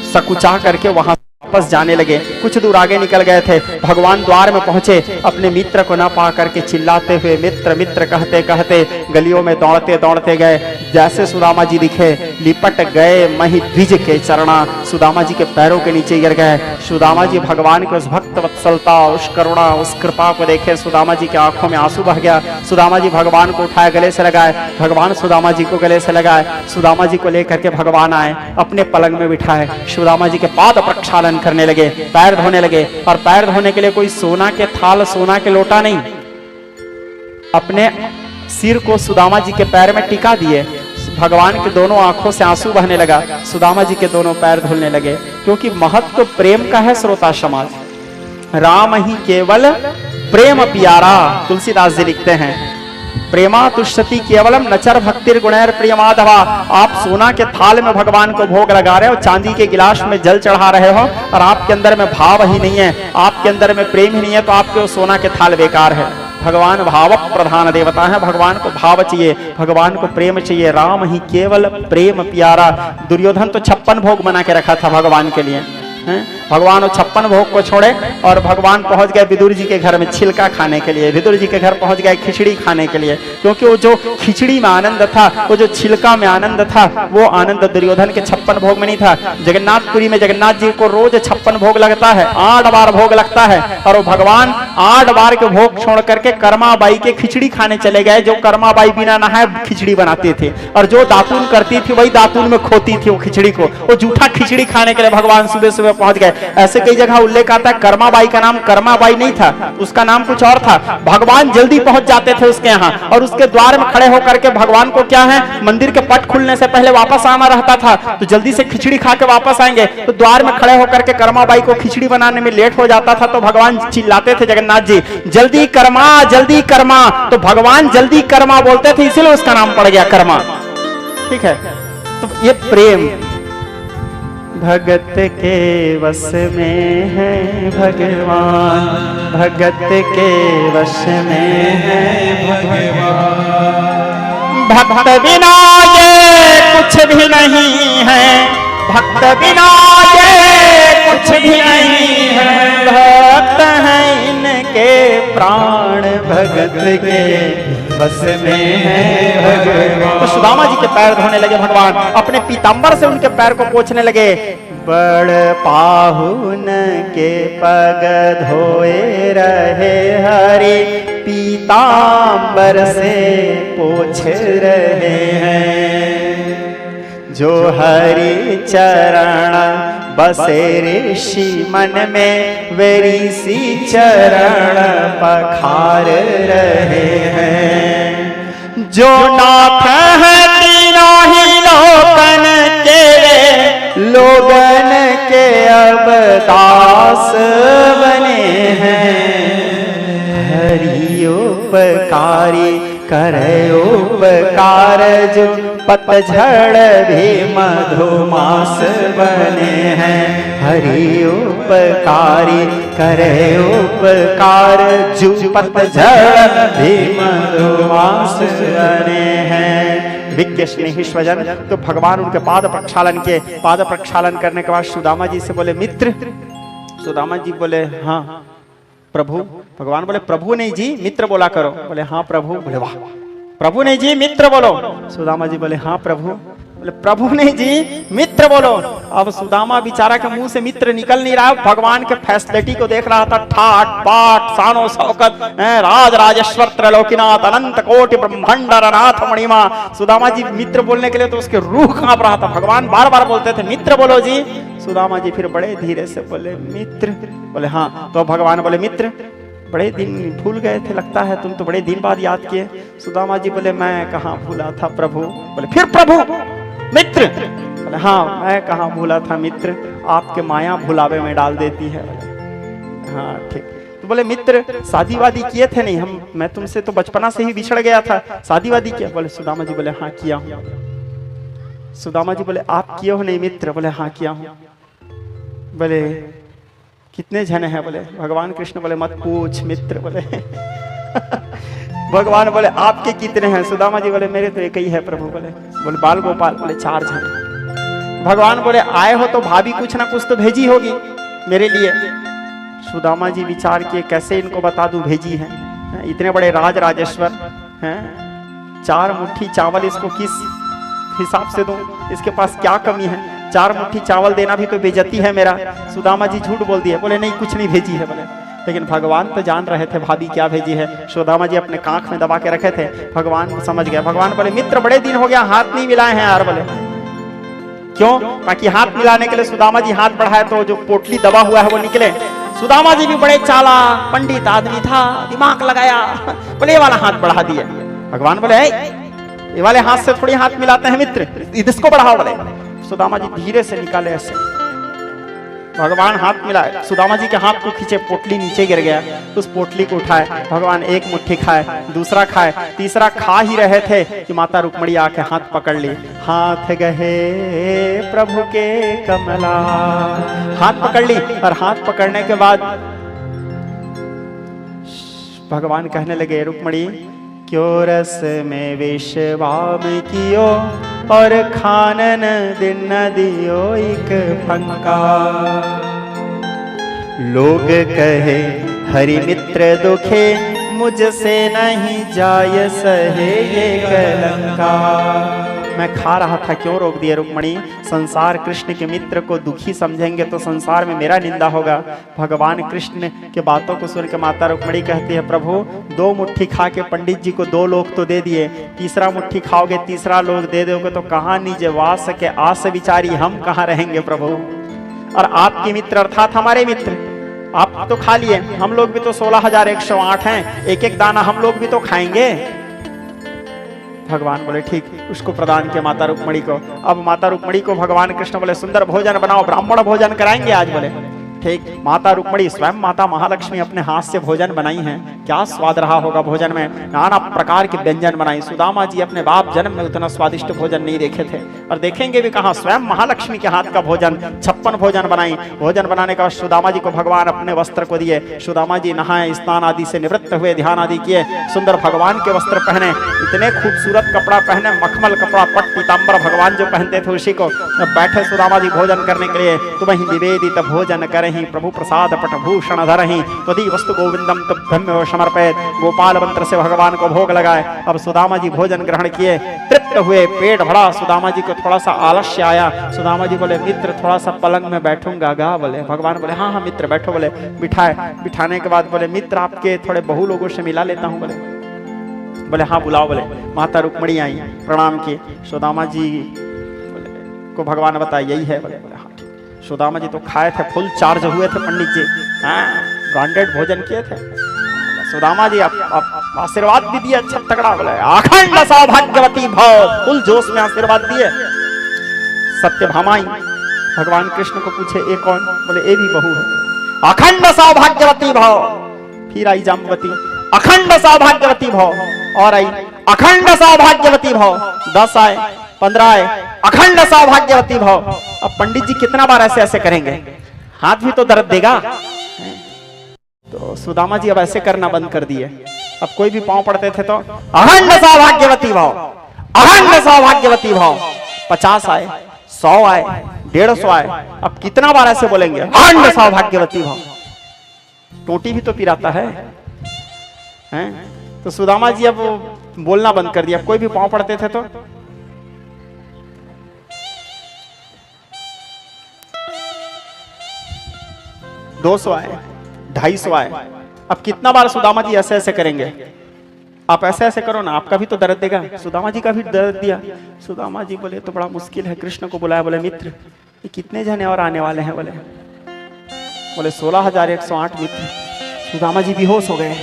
सकुचा करके वहां वापस जाने लगे। कुछ दूर आगे निकल गए थे, भगवान द्वार में पहुंचे, अपने मित्र को न पा करके चिल्लाते हुए मित्र मित्र कहते कहते गलियों में दौड़ते दौड़ते गए। जैसे सुदामा जी दिखे, लिपट गए मही द्विज के चरणा, सुदामा जी के पैरों के नीचे गिर गए। सुदामा जी भगवान के उस भक्त वत्सलता, उस करुणा, उस कृपा को देखे सुदामा जी की आंखों में आंसू बह गया। सुदामा जी भगवान को उठाए गले से लगाए, भगवान सुदामा जी को गले से लगाए। सुदामा जी को लेकर के भगवान आए, अपने पलंग में बिठाए, सुदामा जी के पाद प्रक्षालन करने लगे, पैर धोने लगे। और पैर धोने के लिए कोई सोना के थाल, सोना के लोटा नहीं, अपने सिर को सुदामा जी के पैर में टिका दिए। भगवान के दोनों आंखों से आंसू बहने लगा, सुदामा जी के दोनों पैर धुलने लगे, क्योंकि महत्व प्रेम का है। श्रोता समाज, राम ही केवल प्रेम प्यारा, तुलसीदास जी लिखते हैं, प्रेमा तुष्यति केवलम नचर भक्तिर गुणैर प्रियमाधवा। आप सोना के थाल में भगवान को भोग लगा रहे हो, चांदी के गिलास में जल चढ़ा रहे हो, और आपके अंदर में भाव ही नहीं है, आपके अंदर में प्रेम ही नहीं है, तो आपके सोना के थाल बेकार है। भगवान भाव प्रधान देवता है, भगवान को भाव चाहिए, भगवान को प्रेम चाहिए। राम ही केवल प्रेम प्यारा। दुर्योधन तो 56 भोग बना के रखा था भगवान के लिए, भगवान 56 भोग को छोड़े और भगवान पहुंच गए विदुर जी के घर में छिलका खाने के लिए, विदुर जी के घर पहुंच गए खिचड़ी खाने के लिए, क्योंकि वो जो खिचड़ी में आनंद था, वो जो छिलका में आनंद था, वो आनंद दुर्योधन के 56 भोग में नहीं था। जगन्नाथपुरी में जगन्नाथ जी को रोज 56 भोग लगता है, 8 बार भोग लगता है, और वो भगवान 8 बार के भोग छोड़ करके कर्माबाई के खिचड़ी खाने चले गए। जो कर्माबाई बिना नहाए खिचड़ी बनाते थे, और जो दातून करती थी वही दातून में खोती थी वो खिचड़ी को। वो जूठा खिचड़ी खाने के लिए भगवान सुबह सुबह पहुंच गए। ऐसे कई जगह उल्लेख आता है, कर्माबाई का नाम कर्माबाई नहीं था, उसका नाम कुछ और था। भगवान जल्दी पहुंच जाते थे उसके यहाँ, और उसके द्वार में खड़े होकर के भगवान को क्या है, मंदिर के पट खुलने से पहले वापस आना रहता था, तो जल्दी से खिचड़ी खा के वापस आएंगे, तो द्वार में खड़े होकर के कर्माबाई को खिचड़ी बनाने में लेट हो जाता था, तो भगवान चिल्लाते थे जगन्नाथ जी, जल्दी कर्मा जल्दी कर्मा। तो भगवान जल्दी कर्मा बोलते थे, इसीलिए उसका नाम पड़ गया कर्मा। ठीक है, तो ये प्रेम भगत के वश में है भगवान, भगत के वश में है भगवान। भक्त बिना ये कुछ भी नहीं है, भक्त बिना ये कुछ भी नहीं है, भक्त है इनके प्राण, भगत के बस में है भगवान। तो सुदामा जी के पैर धोने लगे भगवान, अपने पीतांबर से उनके पैर को पोंछने लगे। बड़ पाहुन के पग धोए रहे हरि, पीतांबर से पोंछ रहे हैं। जो हरि चरण बसे ऋषि मन में वे ऋषि चरण पखार रहे हैं। जो नाथ है तीनों ही लोकन के, लोगन के अब दास बने हैं। हरि उपकारी करे उपकार, जो पतझड़ भी मधुमास बने हैं। हरि उपकारी करे उपकार, जो पतझड़ भी मधुमास बने हैं। विज्ञ स्नेही स्वजन, तो भगवान उनके पाद प्रक्षालन करने के बाद सुदामा जी से बोले मित्र। सुदामा जी बोले हाँ प्रभु। भगवान बोले प्रभु नहीं जी, मित्र बोला करो। बोले हाँ प्रभु। बोले वाह, प्रभु नहीं जी मित्र बोलो। सुदामा जी बोले हाँ प्रभु। बोले प्रभु नहीं जी मित्र बोलो। अब सुदामा बेचारा के मुंह से मित्र निकल नहीं रहा, भगवान के फैसिलिटी को देख रहा था। ठाट बाट शानो शौकत, राज राजेश्वर त्रैलोकीनाथ अनंत कोटि ब्रह्मांड नाथ मणिमा। सुदामा जी मित्र बोलने के लिए तो उसके रूह कांप रहा था। भगवान बार बार बोलते थे मित्र बोलो जी। सुदामा जी फिर बड़े धीरे से बोले मित्र। बोले हाँ। तो भगवान बोले मित्र, बड़े दिन भूल गए थे लगता है, तुम तो बड़े दिन बाद याद किए। सुदामा जी बोले मैं कहाँ भूला था प्रभु। बोले फिर प्रभु मित्र। बोले हाँ मैं कहाँ भूला था मित्र, आपके माया भुलावे में डाल देती है। बोले हाँ ठीक। तो बोले मित्र शादी वादी किए थे नहीं हम, मैं तुमसे तो बचपना से ही बिछड़ गया था, शादी वादी किया। बोले सुदामा जी बोले हाँ किया हूँ। सुदामा जी बोले आप किए हो नहीं मित्र। बोले हाँ किया हूँ। बोले कितने जने हैं। बोले भगवान कृष्ण बोले मत पूछ मित्र। बोले भगवान बोले आपके कितने हैं। सुदामा जी बोले मेरे तो एक ही है प्रभु। बोले बाल गोपाल। बोले 4 जन। भगवान बोले आए हो तो भाभी कुछ ना कुछ तो भेजी होगी मेरे लिए। सुदामा जी विचार किए कैसे इनको बता दूं भेजी है, इतने बड़े राज राजेश्वर हैं, 4 मुट्ठी चावल इसको किस हिसाब से दूं, इसके पास क्या कमी है। 4 मुट्ठी चावल देना भी तो बेइज्जती है मेरा। सुदामा जी झूठ बोल दिए। बोले नहीं कुछ नहीं भेजी है। बोले लेकिन भगवान तो जान रहे थे भाभी क्या भेजी है। सुदामा जी अपने कांख में दबा के रखे थे, भगवान समझ गया। भगवान बोले मित्र बड़े दिन हो गया हाथ नहीं मिलाए हैं यार। बोले क्यों? ताकि हाथ मिलाने के लिए सुदामा जी हाथ बढ़ाए तो जो पोटली दबा हुआ है वो निकले। सुदामा जी भी बड़े चालाक पंडित आदमी था, दिमाग लगाया, बोले ये वाला हाथ बढ़ा दिया। भगवान बोले ये वाले हाथ से थोड़ी हाथ मिलाते हैं मित्र, इसको बढ़ाओ। बोले सुदामा जी धीरे से निकाले ऐसे, भगवान हाथ मिलाए, सुदामा जी के हाथ को खींचे, पोटली नीचे गिर गया। उस पोटली को उठाए, भगवान एक मुट्ठी खाए, दूसरा खाए, तीसरा खा ही रहे थे कि माता रुक्मणी आके हाथ पकड़ ली। हाथ गहे प्रभु के कमला, हाथ पकड़ ली। और हाथ पकड़ने के बाद भगवान कहने लगे रुक्मणी क्यों रस में विषवाम कियो और खानन दिन न दियो एक फंका। लोग कहे हरि मित्र दुखे, मुझसे नहीं जाय सहे ये कलंका। मैं खा रहा था, क्यों रोक दिए रुक्मणी? संसार कृष्ण के मित्र को दुखी समझेंगे तो संसार में मेरा निंदा होगा। भगवान कृष्ण के बातों को सुन के माता रुक्मणी कहती है प्रभु 2 मुट्ठी खा के पंडित जी को 2 लोग तो दे दिए, तीसरा मुट्ठी खाओगे तीसरा लोग दे दोगे तो कहाँ निज वास के आस विचारी, हम कहाँ रहेंगे प्रभु। और आपके मित्र अर्थात हमारे मित्र आप तो खा लिए, हम लोग भी तो 16,108 हैं, एक एक दाना हम लोग भी तो खाएंगे। भगवान बोले ठीक, उसको प्रदान किया माता रुक्मणी को। अब माता रुक्मणी को भगवान कृष्ण बोले सुंदर भोजन बनाओ, ब्राह्मण भोजन कराएंगे आज। बोले ठीक। माता रुक्मणी स्वयं माता महालक्ष्मी अपने हाथ से भोजन बनाई हैं। क्या स्वाद रहा होगा भोजन में, नाना प्रकार के व्यंजन बनाई। सुदामा जी अपने बाप जन्म में उतना स्वादिष्ट भोजन नहीं देखे थे और देखेंगे भी कहाँ। स्वयं महालक्ष्मी के हाथ का भोजन 56 भोजन बनाई। भोजन बनाने का सुदामा जी को भगवान अपने वस्त्र को दिए। सुदामा जी नहाए, स्नान आदि से निवृत्त हुए, ध्यान आदि किए, सुंदर भगवान के वस्त्र पहने, इतने खूबसूरत कपड़ा पहने, मखमल कपड़ा, पट पीताम्बर भगवान जो पहनते थे उसी को। जब बैठे सुदामा जी भोजन करने के लिए, तुम्हें निवेदित भोजन करही प्रभु प्रसाद पटभूषण धरही त्वदी वस्तु गोविंदम तुभ्यं समर्पयेत्। गोपाल मंत्र से भगवान को भोग लगाए। अब सुदामा जी भोजन ग्रहण किए, तृप्त हुए, पेट भरा। सुदामा जी को थोड़ा सा आलस्य आया। सुदामा जी बोले मित्र थोड़ा सा पलंग में बैठूंगा गा। बोले भगवान बोले हाँ हाँ मित्र बैठो। बोले बिठाए, बिठाने के बाद बोले मित्र आपके थोड़े बहु लोगों से मिला लेता हूँ। बोले हाँ बुलाओ। बोले माता रुक्मणी आई, प्रणाम किए। सुदामा जी को भगवान बताया यही है। बोले हाँ। सुदामा जी तो खाए थे, फुल चार्ज हुए थे पंडित जी, हाँ ब्रांडेड भोजन किए थे। सुदामा जी आशीर्वाद भी दिए अच्छा तगड़ा, बोले अखंड सौभाग्यवती भव, फुल जोश में आशीर्वाद दिए। सत्यभामाई भगवान कृष्ण को पूछे ये कौन, बोले ये भी बहू है। अखंड सौभाग्यवती भव। फिर आई जाम्बवती, अखंड सौभाग्यवती भव, और आई अखंड सौभाग्यवती भव। 10 आए, 15 आए, अखंड सौभाग्यवती भव। अब पंडित जी कितना बार ऐसे ऐसे करेंगे, हाथ भी तो दर्द देगा। तो सुदामा जी अब ऐसे करना बंद कर दिए। अब कोई भी पांव पड़ते थे तो अखंड सौभाग्यवती भव, अखंड सौभाग्यवती भव। 50 आए, 100 आए, 150 आए, अब कितना बार ऐसे बोलेंगे अखंड सौभाग्यवती भव। टोटी भी तो पिराता है, हैं? तो सुदामा जी अब बोलना बंद कर दिया। कोई भी पांव पड़ते थे तो 200 आए, 250 आए। अब कितना बार सुदामा जी ऐसे ऐसे करेंगे। आप ऐसे ऐसे करो ना, आपका भी तो दर्द देगा। सुदामा जी का भी दर्द दिया। सुदामा जी बोले तो बड़ा मुश्किल है। कृष्ण को बुलाया, बोले मित्र ये कितने जने और आने वाले हैं। बोले 16,108 मित्र। सुदामा जी बेहोश हो गए।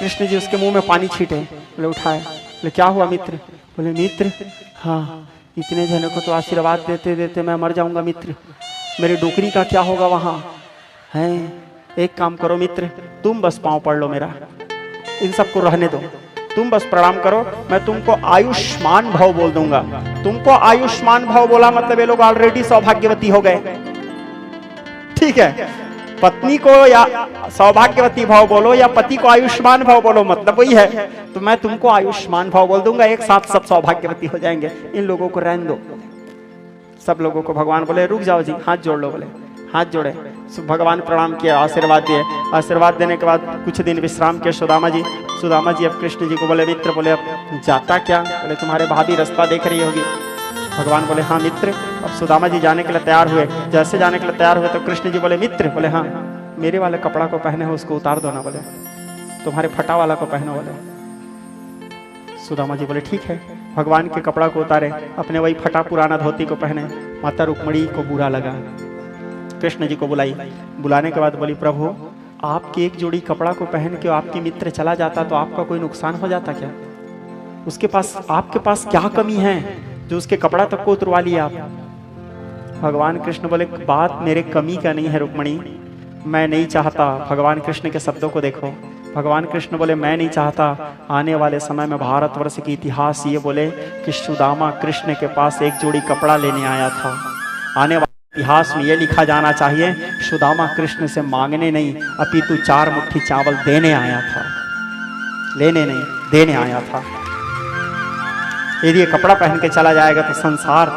कृष्ण जी उसके मुंह में पानी छीटे, बोले उठाए, बोले क्या हुआ मित्र। बोले मित्र हाँ, इतने जने को तो आशीर्वाद देते देते मैं मर जाऊंगा मित्र, मेरी डोकरी का क्या होगा वहां है। एक काम करो मित्र, तुम बस पांव पड़ लो मेरा, इन सबको रहने दो, तुम बस प्रणाम करो, मैं तुमको आयुष्मान भव बोल दूंगा। तुमको आयुष्मान भव बोला मतलब ये लोग ऑलरेडी सौभाग्यवती हो गए। ठीक है, पत्नी को या सौभाग्यवती भव बोलो या पति को आयुष्मान भव बोलो, मतलब वही है। तो मैं तुमको आयुष्मान भव बोल दूंगा, एक साथ सब सौभाग्यवती हो जाएंगे। इन लोगों को रहने दो। सब लोगों को भगवान बोले रुक जाओ जी, हाथ जोड़ लो। बोले हाथ जोड़े, भगवान प्रणाम किया, आशीर्वाद दिए। आशीर्वाद देने के बाद कुछ दिन विश्राम किए सुदामा जी। सुदामा जी अब कृष्ण जी को बोले मित्र, बोले अब जाता क्या। बोले तुम्हारे भाभी रास्ता देख रही होगी। भगवान बोले हाँ मित्र। अब सुदामा जी जाने के लिए तैयार हुए। जैसे जाने के लिए तैयार हुए तो कृष्ण जी बोले मित्र। बोले हाँ, मेरे वाले कपड़ा को पहने हो उसको उतार दो ना। बोले तुम्हारे फटा वाला को पहनो। बोले सुदामा जी बोले ठीक है। भगवान के कपड़ा को उतारे, अपने वही फटा पुराना धोती को पहने। माता रुक्मिणी को बुरा लगा, कृष्ण जी को बुलाई। बुलाने के बाद बोली प्रभु आपकी एक जोड़ी कपड़ा को पहन के आपके मित्र चला जाता तो आपका कोई नुकसान हो जाता क्या। उसके पास, आपके पास क्या कमी है जो उसके कपड़ा तक को उतरवा लिया आप। भगवान कृष्ण बोले बात मेरे कमी का नहीं है रुक्मिणी, मैं नहीं चाहता। भगवान कृष्ण के शब्दों को देखो। भगवान कृष्ण बोले मैं नहीं चाहता आने वाले समय में भारतवर्ष की इतिहास ये बोले कि सुदामा कृष्ण के पास एक जोड़ी कपड़ा लेने आया था। आने वाले इतिहास में ये लिखा जाना चाहिए सुदामा कृष्ण से मांगने नहीं अपितु 4 मुट्ठी चावल देने आया था, लेने नहीं देने आया था। यदि ये कपड़ा पहन के चला जाएगा तो संसार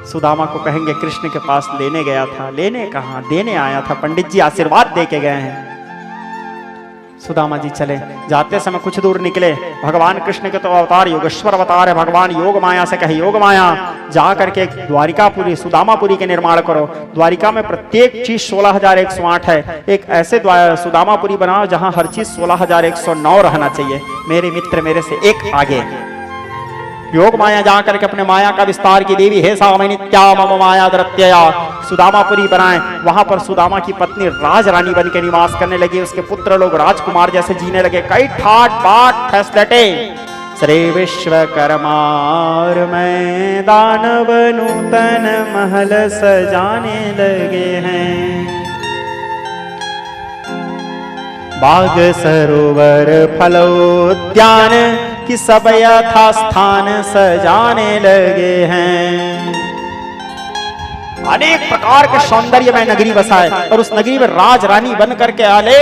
सुदामा को कहेंगे कृष्ण के पास लेने गया था। लेने कहाँ, देने आया था। पंडित जी आशीर्वाद दे के गए हैं। सुदामा जी चले, जाते समय कुछ दूर निकले। भगवान कृष्ण के तो अवतार योगेश्वर अवतार है। भगवान योग माया से कहे योग माया जा करके द्वारिकापुरी सुदामापुरी के निर्माण करो। द्वारिका में प्रत्येक चीज 16,108 है। एक ऐसे सुदामापुरी बनाओ जहां हर चीज 16,109 रहना चाहिए। मेरे मित्र मेरे से एक आगे। योग माया जाकर के अपने माया का विस्तार की देवी हे सामय नित्या मम माया द्रत्यया सुदामापुरी बनाए। वहां पर सुदामा की पत्नी राज रानी बन के निवास करने लगी। उसके पुत्र लोग राजकुमार जैसे जीने लगे। कई ठाट बाट फैसलटे श्री विश्वकर्मार में दानव नूतन महल सजाने लगे हैं। बाग सरोवर फलोद्यान कि सब यथा स्थान सजाने लगे हैं। अनेक प्रकार के सौंदर्य में नगरी बसाए और उस नगरी में राज रानी बन करके आले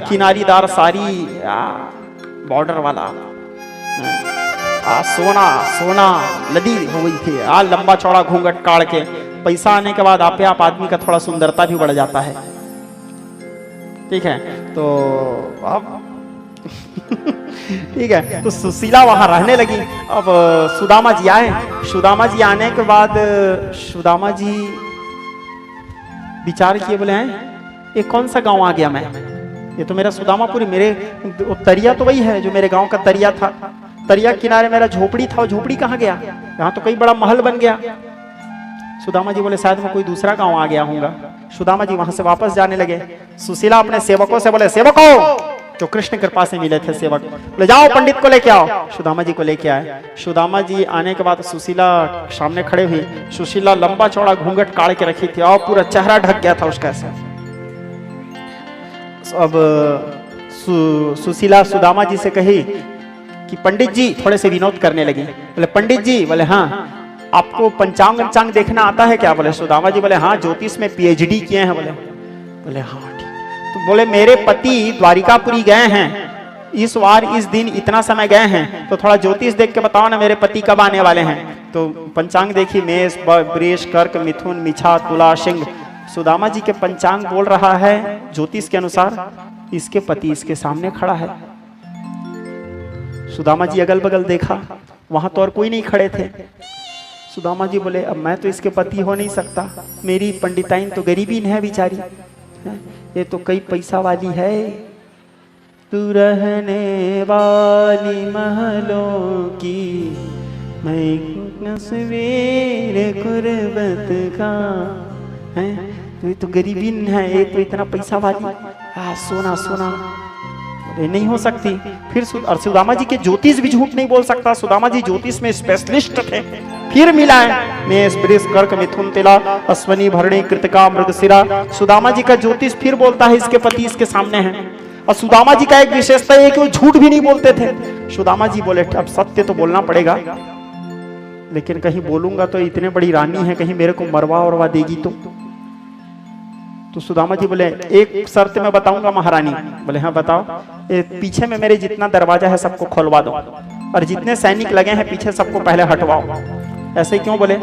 किनारीदार सारी बॉर्डर वाला सोना सोना लदी हो गई थी। लंबा चौड़ा घूंघट काट के पैसा आने के बाद आपे आप आदमी का थोड़ा सुंदरता भी बढ़ जाता है। ठीक है, तो अब ठीक है, तो सुशीला वहां रहने लगी। अब सुदामा जी आए। सुदामा जी आने के बाद सुदामा जी विचार किए, बोले हैं ये कौन सा गांव आ गया मैं, ये तो मेरा सुदामापुरी, मेरे तरिया तो वही है जो मेरे गांव का तरिया था। तरिया किनारे मेरा झोपड़ी था, वो झोपड़ी कहाँ गया, यहाँ तो कई बड़ा महल बन गया। सुदामा जी बोले शायद मैं कोई दूसरा गांव आ गया हूँगा। सुदामा जी वहां से वापस जाने लगे। सुशीला अपने सेवकों से बोले, सेवकों जो कृष्ण कृपा से मिले थे सेवक, बोले जाओ पंडित को लेके आओ। सुदामा जी को लेके आए। सुदामा जी आने के बाद सुशीला सामने खड़े हुई। सुशीला लंबा चौड़ा घूंघट काट के रखी थी और पूरा चेहरा ढक गया था उसका ऐसा। अब सुशीला सुदामा जी से कही कि पंडित जी, थोड़े से विनोद करने लगी। बोले पंडित जी, बोले हाँ, आपको पंचांग देखना आता है क्या? बोले सुदामा जी बोले हाँ, ज्योतिष में पीएचडी किए हैं। बोले हाँ ठीक। तो बोले मेरे पति द्वारिकापुरी गए हैं, इस बार इस दिन इतना समय गए हैं, तो थोड़ा ज्योतिष देख के बताओ ना मेरे पति कब आने वाले हैं। तो पंचांग देखी, मेष वृष कर्क मिथुन मिछा तुला सिंह। सुदामा जी के पंचांग बोल रहा है ज्योतिष के अनुसार इसके पति इसके सामने खड़ा है। सुदामा जी अगल बगल देखा, वहां तो और कोई नहीं खड़े थे। सुदामा जी बोले अब मैं तो इसके पति हो नहीं सकता, मेरी पंडिताइन तो गरीबी है बेचारी, ये तो कई पैसा वाली है। तू रहने वाली महलों की मैं तस्वीर गुर्बत का है, तो गरीबी है, ये तो इतना पैसा वाली, सोना सोना नहीं हो सकती। फिर सुदामा जी के ज्योतिष भी झूठ नहीं बोल सकता, सुदामा जी ज्योतिष में स्पेशलिस्ट थे। फिर मिला है मेष वृष कर्क मिथुन तिला अश्वनी भरणी कृतिका मृगशिरा। सुदामा जी का ज्योतिष फिर बोलता है इसके पति इसके सामने है। और सुदामा जी का एक विशेषता है कि वो झूठ भी नहीं बोलते थे। सुदामा जी बोले अब सत्य तो बोलना पड़ेगा, लेकिन कहीं बोलूंगा तो इतने बड़ी रानी है, कहीं मेरे को मरवा उरवा देगी तो सुदामा जी बोले एक शर्त मैं बताऊंगा महारानी। बोले हाँ बताओ। पीछे में मेरे जितना दरवाजा है सबको खोलवा दो, और जितने सैनिक लगे हैं पीछे सबको पहले हटवाओ। ऐसे क्यों बोले?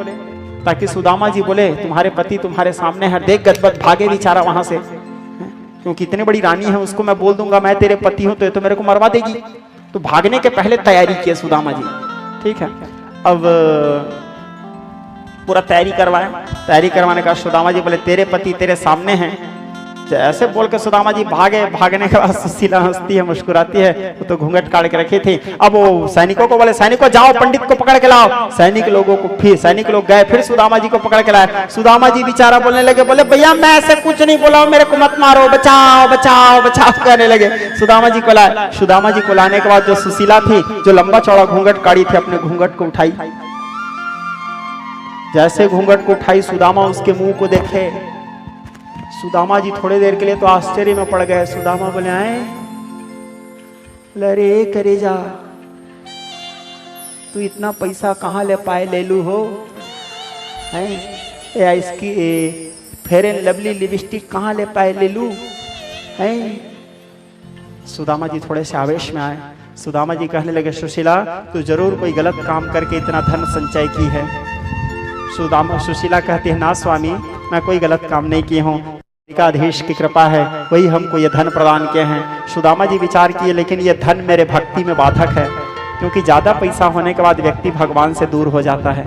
ताकि सुदामा जी बोले तुम्हारे पति तुम्हारे सामने है, देख गदबद भागे बेचारा वहां से, क्योंकि इतनी बड़ी रानी है, उसको मैं बोल दूंगा मैं तेरे पति हूं तो ये तो मेरे को मरवा देगी। तो भागने के पहले तैयारी की सुदामा जी। ठीक है, अब पूरा तैयारी करवाए। तैयारी करवाने का सुदामा जी बोले तेरे पति तेरे सामने हैं। ऐसे बोल के सुदामा जी भागे। भागने के बाद सुशीला हंसती है मुस्कुराती है, वो तो घूंघट काट के रखी थी। अब वो सैनिकों को बोले सैनिकों जाओ पंडित को पकड़ के लाओ। सैनिक लोगों को फिर सैनिक लोग गए, फिर सुदामा जी को पकड़ के लाए। सुदामा जी बेचारा बोलने लगे, बोले भैया मैं ऐसे कुछ नहीं बोला, मेरे को मत मारो, बचाओ बचाओ बचाओ कहने लगे। सुदामा जी को लाए। सुदामा जी को लाने के बाद जो सुशीला थी जो लंबा चौड़ा घूंघट काटी थी, अपने घूंघट को उठाई। जैसे घूंघट को उठाई सुदामा उसके मुंह को देखे। सुदामा जी थोड़ी देर के लिए तो आश्चर्य में पड़ गए। सुदामा बोले आए, अरे करेजा तू इतना पैसा कहाँ ले पाए ले लू हो है, इसकी फेयर एंड लवली लिपस्टिक कहाँ ले पाए ले लू है। सुदामा जी थोड़े से आवेश में आए। सुदामा जी कहने लगे सुशीला तू जरूर कोई गलत काम करके इतना धन संचय की है। सुशीला कहती है ना स्वामी मैं कोई गलत काम नहीं की हूँ, द्वारिकाधीश की कृपा है, वही हमको ये धन प्रदान किए हैं। सुदामा जी विचार किए लेकिन ये धन मेरे भक्ति में बाधक है, क्योंकि ज्यादा पैसा होने के बाद व्यक्ति भगवान से दूर हो जाता है।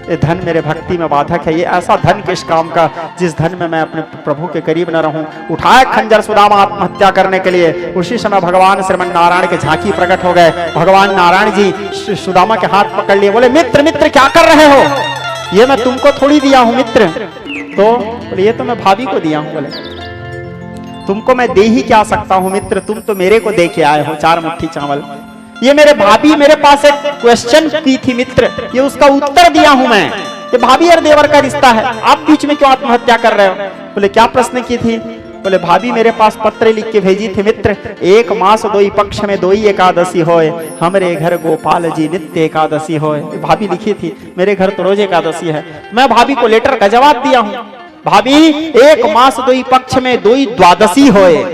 ये धन मेरे भक्ति में बाधक है, ये ऐसा धन किस काम का जिस धन में मैं अपने प्रभु के करीब न रहूं। उठाए खंजर सुदामा आत्महत्या करने के लिए। उसी समय भगवान श्रीमन नारायण के झांकी प्रकट हो गए। भगवान नारायण जी सुदामा के हाथ पकड़ लिए, बोले मित्र मित्र क्या कर रहे हो, ये मैं तुमको थोड़ी दिया हूं मित्र। तो बोले ये तो मैं भाभी को दिया हूं। बोले तुमको मैं दे ही क्या सकता हूं मित्र, तुम तो मेरे को दे के आए हो 4 मुट्ठी चावल। ये मेरे भाभी मेरे पास एक क्वेश्चन की थी मित्र, ये उसका उत्तर दिया हूं मैं। ये भाभी और देवर का रिश्ता है, आप बीच में क्यों आत्महत्या कर रहे हो। बोले क्या प्रश्न की थी। बोले भाभी मेरे पास पत्र लिख के भेजी थी मित्र, 1 मास 2 पक्ष में 2 एकादशी होए, हमरे घर गोपाल जी नित्य एकादशी होए। भाभी लिखी थी, मेरे घर तो रोज एकादशी है। मैं भाभी को लेटर का जवाब दिया हूं, भाभी 1 मास 2 पक्ष में 2 द्वादशी होए।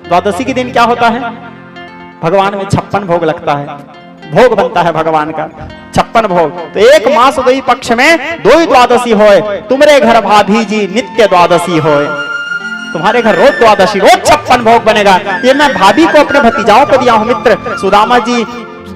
द्वादशी के दिन क्या होता है, भगवान में 56 भोग लगता है, भोग बनता है भगवान का 56 भोग। तो 1 मास 2 पक्ष में 2 द्वादशी होए, तुम्हारे घर भाभी जी नित्य द्वादशी होए। तुम्हारे घर रोज द्वादशी, रोज 56 भोग बनेगा। ये मैं भाभी को अपने भतीजाओं को दिया हूं मित्र। सुदामा जी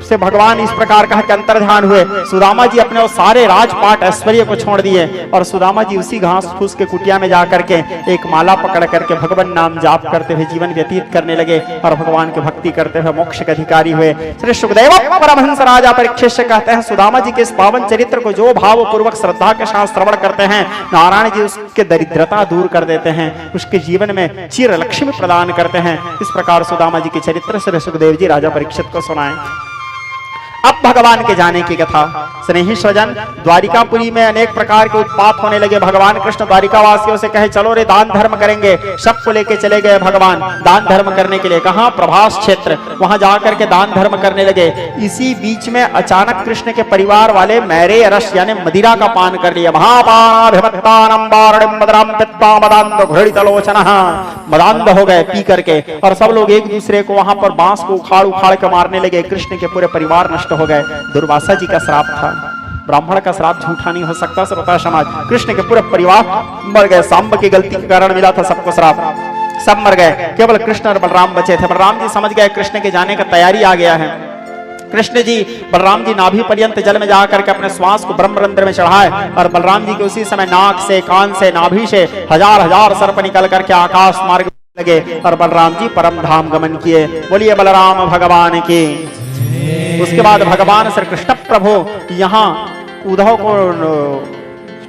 से भगवान इस प्रकार कहा कि अंतर्ध्यान हुए। सुदामा जी अपने वो सारे राजपाट ऐश्वर्य को छोड़ दिए और सुदामा जी उसी घास फूस के कुटिया में जाकर के एक माला पकड़ करके भगवान नाम जाप करते हुए जीवन व्यतीत करने लगे और भगवान की भक्ति करते हुए मोक्ष के अधिकारी हुए। श्री सुखदेव परमहंस राजा परीक्षित से कहते हैं, सुदामा जी के इस पावन चरित्र को जो भाव पूर्वक श्रद्धा के साथ श्रवण करते हैं, नारायण जी उसके दरिद्रता दूर कर देते हैं, उसके जीवन में चिर लक्ष्मी प्रदान करते हैं। इस प्रकार सुदामा जी के चरित्र श्री सुखदेव जी राजा परीक्षित को सुनाए। अब भगवान के जाने की कथा। स्नेही स्वजन, द्वारिकापुरी में अनेक प्रकार के उत्पात होने लगे। भगवान कृष्ण द्वारिका वासियों से कहे चलो रे दान धर्म करेंगे। सबको लेके चले गए भगवान दान धर्म करने के लिए। कहां? प्रभास क्षेत्र, वहां जाकर के दान धर्म करने लगे। इसी बीच में अचानक कृष्ण के परिवार वाले मैरे रस यानी मदिरा का पान कर लिया। मदांध हो गए पी करके और सब लोग एक दूसरे को वहां पर बांस को उखाड़ उखाड़ के मारने लगे। कृष्ण के पूरे परिवार नष्ट हो गए। दुर्वासा जी का श्राप था, ब्राह्मण का श्राप झूठा नहीं हो सकता। श्रोता समाज, कृष्ण के पूरे परिवार मर गए। सांब की गलती के कारण मिला था सबको श्राप, सब मर गए। केवल कृष्ण और बलराम बचे थे। बलराम जी समझ गए कृष्ण के जाने का तैयारी आ गया है। कृष्ण जी बलराम जी नाभि पर्यंत जल में जाकर के अपने श्वास को ब्रह्मरंध्र में चढ़ाए और बलराम जी के उसी समय नाक से, कान से, नाभि से हजार हजार सर्प निकल करके आकाश मार्ग लगे और बलराम जी परम धाम गमन किए। बोलिए बलराम भगवान की। उसके बाद भगवान श्री कृष्ण प्रभु यहाँ उद्धव को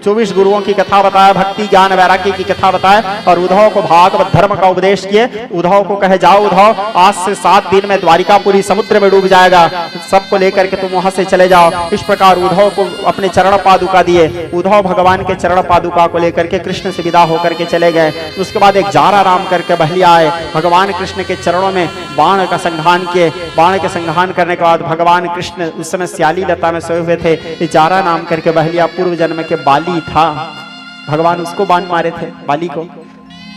24 गुरुओं की कथा बताया, भक्ति ज्ञान वैराग्य की कथा बताया और उद्धव को भागवत धर्म का उपदेश किए। उद्धव को कहे जाओ उद्धव, आज से 7 दिन में द्वारिकापुरी समुद्र में डूब जाएगा, सबको लेकर के तुम वहां से चले जाओ। इस प्रकार उद्धव को अपने चरण पादुका दिए। उद्धव भगवान के चरण पादुका को लेकर के कृष्ण से विदा होकर के चले गए। उसके बाद एक जारा राम करके बहलिया आए, भगवान कृष्ण के चरणों में बाण का संघान किए। बाण के संघान करने के बाद भगवान कृष्ण उस समय स्याली लता में सोए हुए थे। ये जारा नाम करके बहलिया पूर्व जन्म के बाली था, भगवान उसको बाण मारे थे बाली को।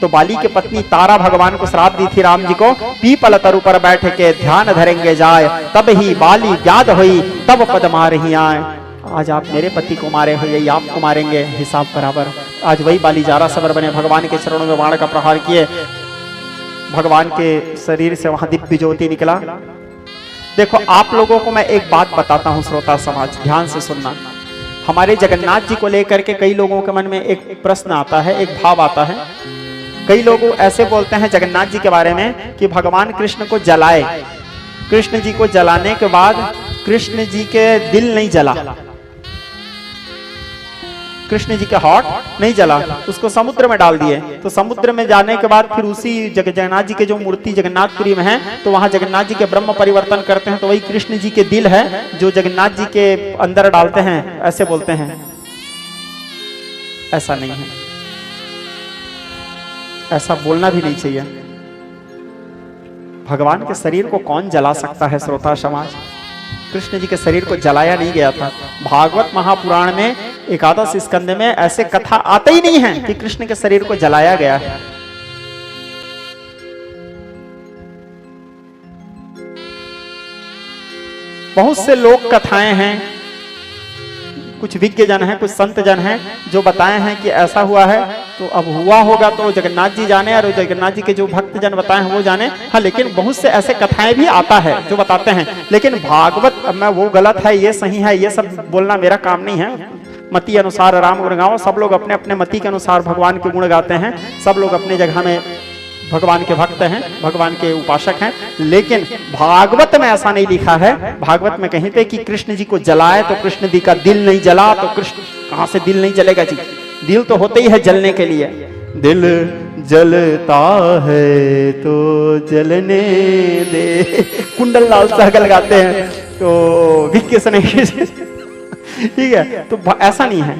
तो बाली की पत्नी तारा भगवान को श्राप दी थी राम जी को, पीपल तरु पर बैठ के ध्यान धरेंगे जाए, तब ही बाली व्याध हुई तब पद मारही आए। आज आप मेरे पति को मारे हो, यही आपको मारेंगे, हिसाब बराबर। आज वही बाली जारा सबर बने, भगवान के चरणों में बाण का प्रहार किए। भगवान के शरीर से वहां दिव्य ज्योति निकला। देखो आप लोगों को मैं एक बात बताता हूं श्रोता समाज, ध्यान से सुनना। हमारे जगन्नाथ जी को लेकर के कई लोगों के मन में एक प्रश्न आता है, एक भाव आता है। कई लोग ऐसे बोलते हैं जगन्नाथ जी के बारे में कि भगवान कृष्ण को जलाए, कृष्ण जी को जलाने के बाद कृष्ण जी के दिल नहीं जला, कृष्ण जी के हार्ट नहीं जला, उसको समुद्र में डाल दिए। तो समुद्र में जाने के बाद फिर उसी जगन्नाथ जी के जो मूर्ति जगन्नाथपुरी में है, तो वहां जगन्नाथ जी के ब्रह्म परिवर्तन करते हैं, तो वही कृष्ण जी के दिल है जो जगन्नाथ जी के अंदर डालते हैं, ऐसे बोलते हैं। ऐसा नहीं है, ऐसा बोलना भी नहीं चाहिए। भगवान के शरीर को कौन जला सकता है श्रोता समाज? कृष्ण जी के शरीर को जलाया नहीं गया था। भागवत महापुराण में एकादश स्कंद में ऐसे कथा आते ही नहीं है कि कृष्ण के शरीर को जलाया गया है। बहुत से लोक कथाएं हैं, कुछ विज्ञ जन हैं, कुछ संत जन हैं जो बताए हैं कि ऐसा हुआ है। तो अब हुआ होगा तो जगन्नाथ जी जाने और जगन्नाथ जी के जो भक्त जन बताए हैं वो जाने। हाँ, लेकिन बहुत से ऐसे कथाएं भी आता है जो बताते हैं, लेकिन भागवत में वो गलत है, ये सही है, ये सब बोलना मेरा काम नहीं है। मति अनुसार राम गुण गाओ, सब लोग अपने अपने मति के अनुसार भगवान के गुण गाते हैं, सब लोग अपने जगह में भगवान के भक्त हैं, भगवान के उपासक हैं। लेकिन भागवत में ऐसा नहीं लिखा है। भागवत में कहीं पे कि कृष्ण जी को जलाए तो कृष्ण जी का दिल नहीं जला, तो कृष्ण कहां से दिल नहीं जलेगा जी? दिल तो होते ही है जलने के लिए। दिल जलता है तो जलने दे, कुंडल लाल सहगल गाते हैं तो विज्ञ ठीक है। तो ऐसा नहीं है,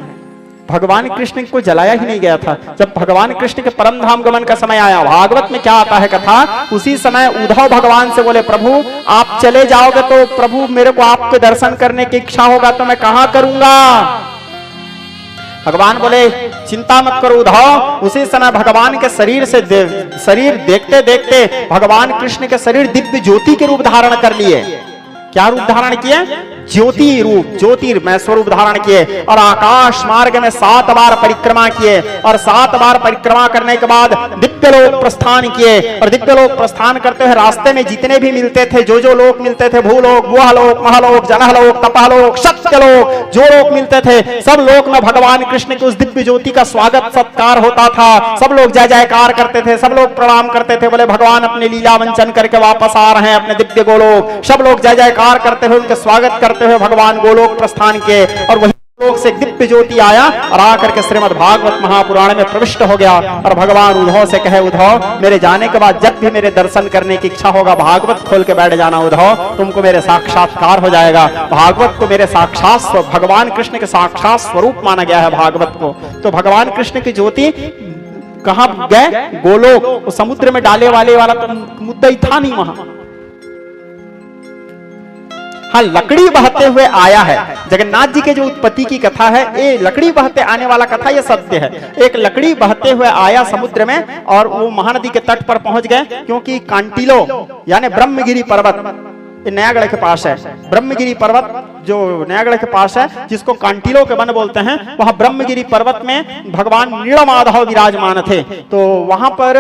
भगवान कृष्ण को जलाया ही नहीं गया था। जब भगवान कृष्ण के परम धाम गमन का समय आया, भागवत में क्या आता है कथा, उसी समय उद्धव भगवान से बोले प्रभु आप चले जाओगे तो प्रभु मेरे को आपके दर्शन करने की इच्छा होगा तो मैं कहां करूंगा? भगवान बोले चिंता मत करो उद्धव। उसी समय भगवान के शरीर से शरीर देखते देखते भगवान कृष्ण के शरीर दिव्य ज्योति के रूप धारण कर लिए। क्या रूप धारण किए? ज्योति रूप, ज्योतिर्मय स्वरूप धारण किए और आकाश मार्ग में 7 बार परिक्रमा किए और 7 बार परिक्रमा करने के बाद दिव्य लोक प्रस्थान किए। और दिव्य लोक प्रस्थान करते हुए रास्ते में जितने भी मिलते थे, जो लोक मिलते थे, भूलोक, गुहलोक, महलोक, जनहलोक, तपालोक, सत्यलोक, जो लोक मिलते थे, सब लोक में भगवान कृष्ण की उस दिव्य ज्योति का स्वागत सत्कार होता था। सब लोग जय जयकार करते थे, सब लोग प्रणाम करते थे, बोले भगवान अपने लीला मंचन करके वापस आ रहे हैं अपने दिव्य गोलोक। सब लोग जय जयकार करते हुए उनके स्वागत करते हुए भगवान गोलोक प्रस्थान किए और वही लोक से दिव्य ज्योति आया और आकर के श्रीमद् भागवत महापुराण में प्रविष्ट हो गया। और भगवान उद्धव से कहे, उद्धव मेरे जाने के बाद जब भी मेरे दर्शन करने की इच्छा होगा, भागवत खोल के बैठ जाना उद्धव, तुमको मेरे साक्षात्कार हो जाएगा। भागवत को मेरे साक्षात, भगवान कृष्ण के साक्षात स्वरूप माना गया है भागवत को। तो भगवान कृष्ण की ज्योति कहां गए? गोलोक। समुद्र में डाले वाला तो मुद्दा ही था नहीं वहां। हाँ, लकड़ी बहते हुए आया है। जगन्नाथ जी के जो उत्पत्ति की कथा है, ये लकड़ी बहते आने वाला कथा ये सत्य है। एक लकड़ी बहते हुए आया समुद्र में और वो महानदी के तट पर पहुंच गए, क्योंकि कांटिलो यानी ब्रह्मगिरी पर्वत नयागढ़ के पास है। ब्रह्मगिरी पर्वत जो नयागढ़ के पास है, जिसको कांटिलो के वन बोलते हैं, वहां ब्रह्मगिरी पर्वत में भगवान नीलमाधव विराजमान थे। तो वहां पर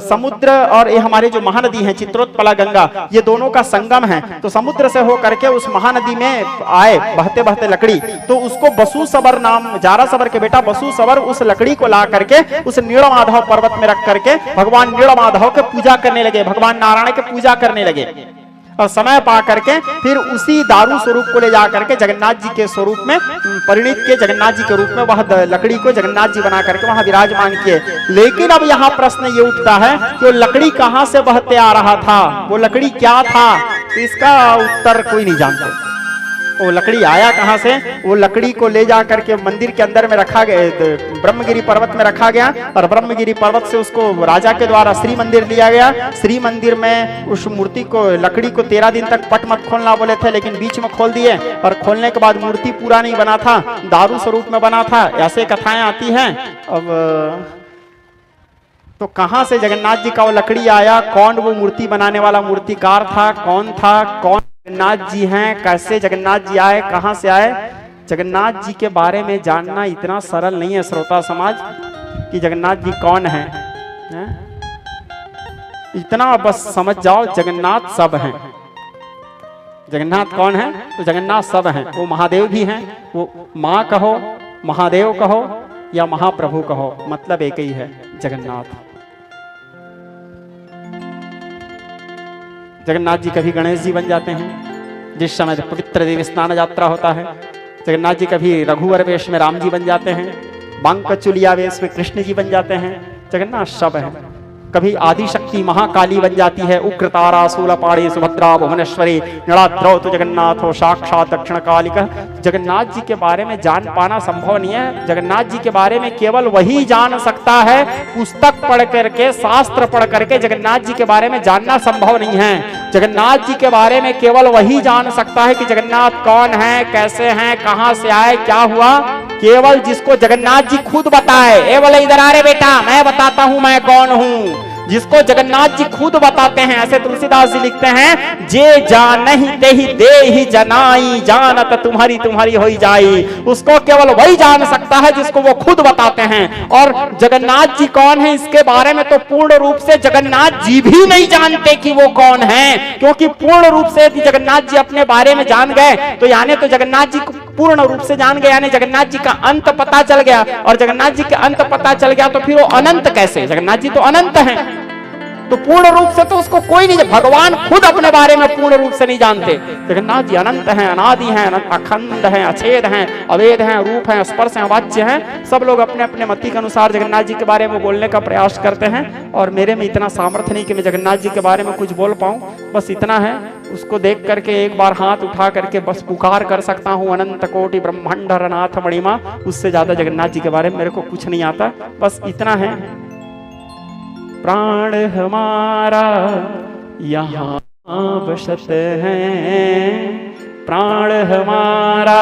समुद्र और ये हमारे जो महानदी है चित्रोत्पला गंगा, ये दोनों का संगम है। तो समुद्र से होकर के उस महानदी में आए बहते बहते लकड़ी, तो उसको बसु सबर नाम, जारा सबर के बेटा बसु सबर उस लकड़ी को ला करके उस नीलमाधव पर्वत में रख करके भगवान नीलमाधव के पूजा करने लगे, भगवान नारायण के पूजा करने लगे। और समय पा करके फिर उसी दारू स्वरूप को ले जा करके जगन्नाथ जी के स्वरूप में परिणित के, जगन्नाथ जी के रूप में वह लकड़ी को जगन्नाथ जी बना करके वहां विराजमान किए। लेकिन अब यहाँ प्रश्न ये उठता है कि वो लकड़ी कहाँ से बहते आ रहा था, वो लकड़ी क्या था? तो इसका उत्तर कोई नहीं जानते। वो लकड़ी आया कहां से? वो लकड़ी को ले जा करके मंदिर के अंदर में रखा गया, ब्रह्मगिरी पर्वत में रखा गया और ब्रह्मगिरी पर्वत से उसको राजा के द्वारा श्री मंदिर लिया गया। श्री मंदिर में उस मूर्ति को, लकड़ी को 13 दिन तक पट मत खोलना बोले थे, लेकिन बीच में खोल दिए और खोलने के बाद मूर्ति पूरा नहीं बना था, दारू स्वरूप में बना था। ऐसे कथाएं आती हैं। अब तो कहां से जगन्नाथ जी का वो लकड़ी आया? कौन वो मूर्ति बनाने वाला मूर्तिकार था? कौन था? कौन जगन्नाथ जी हैं? कैसे जगन्नाथ जी आए? कहां से आए? जगन्नाथ जी के बारे में जानना इतना सरल नहीं है श्रोता समाज कि जगन्नाथ जी कौन है। इतना बस समझ जाओ, जगन्नाथ सब हैं। जगन्नाथ कौन है? तो जगन्नाथ सब हैं। वो महादेव भी हैं, वो माँ कहो, महादेव कहो या महाप्रभु कहो, मतलब एक ही है, जगन्नाथ। जगन्नाथ जी कभी गणेश जी बन जाते हैं, जिस समय पवित्र देव स्नान यात्रा होता है। जगन्नाथ जी कभी रघुवर वेश में राम जी बन जाते हैं, बांकचुलिया वेश में कृष्ण जी बन जाते हैं। जगन्नाथ सब है। कभी आदिशक्ति महाकाली बन जाती है, उग्रतारा शूलपाणी सुभद्रा भुवनेश्वरी नड़ाद्रौ तो जगन्नाथ हो साक्षात दक्षिण कालिका। जगन्नाथ जी के बारे में जान पाना संभव नहीं है। जगन्नाथ जी के बारे में केवल वही जान सकता है, पुस्तक पढ़ करके, शास्त्र पढ़ करके जगन्नाथ जी के बारे में जानना संभव नहीं है। जगन्नाथ जी के बारे में केवल वही जान सकता है कि जगन्नाथ कौन है, कैसे हैं, कहां से आए, क्या हुआ, केवल जिसको जगन्नाथ जी खुद बताए। ए बोले इधर आ रे बेटा, मैं बताता हूं मैं कौन हूं। जिसको जगन्नाथ जी खुद बताते हैं। ऐसे तुलसीदास जी लिखते हैं, जे जानहि तेहि देहि जनाई, जानत तुम्हारी तुम्हारी होई जाई। उसको केवल वही जान सकता है जिसको वो खुद बताते हैं। और जगन्नाथ जी कौन है, इसके बारे में तो पूर्ण रूप से जगन्नाथ जी भी नहीं जानते कि वो कौन है। क्योंकि पूर्ण रूप से यदि जगन्नाथ जी अपने बारे में जान गए तो यानी तो जगन्नाथ जी को पूर्ण रूप से जान गए, यानी जगन्नाथ जी का अंत पता चल गया। और जगन्नाथ जी के अंत पता चल गया तो फिर वो अनंत कैसे? जगन्नाथ जी तो अनंत हैं, तो पूर्ण रूप से तो उसको कोई नहीं, भगवान खुद अपने बारे में पूर्ण रूप से नहीं जानते। जगन्नाथ जी अनंत हैं, अनादि हैं, अखंड हैं, अछेद हैं, अवेद हैं, रूप हैं, स्पर्श हैं, वाच्य हैं। सब लोग अपने अपने मति के अनुसार जगन्नाथ जी के बारे में बोलने का प्रयास करते हैं। और मेरे में इतना सामर्थ्य नहीं कि मैं जगन्नाथ जी के बारे में कुछ बोल पाऊं। बस इतना है, उसको देख करके एक बार हाथ उठा करके बस पुकार कर सकता हूं, अनंत कोटि ब्रह्मांड नाथ मणिमा। उससे ज्यादा जगन्नाथ जी के बारे में मेरे को कुछ नहीं आता। बस इतना है, प्राण हमारा यहाँ बसत है, प्राण हमारा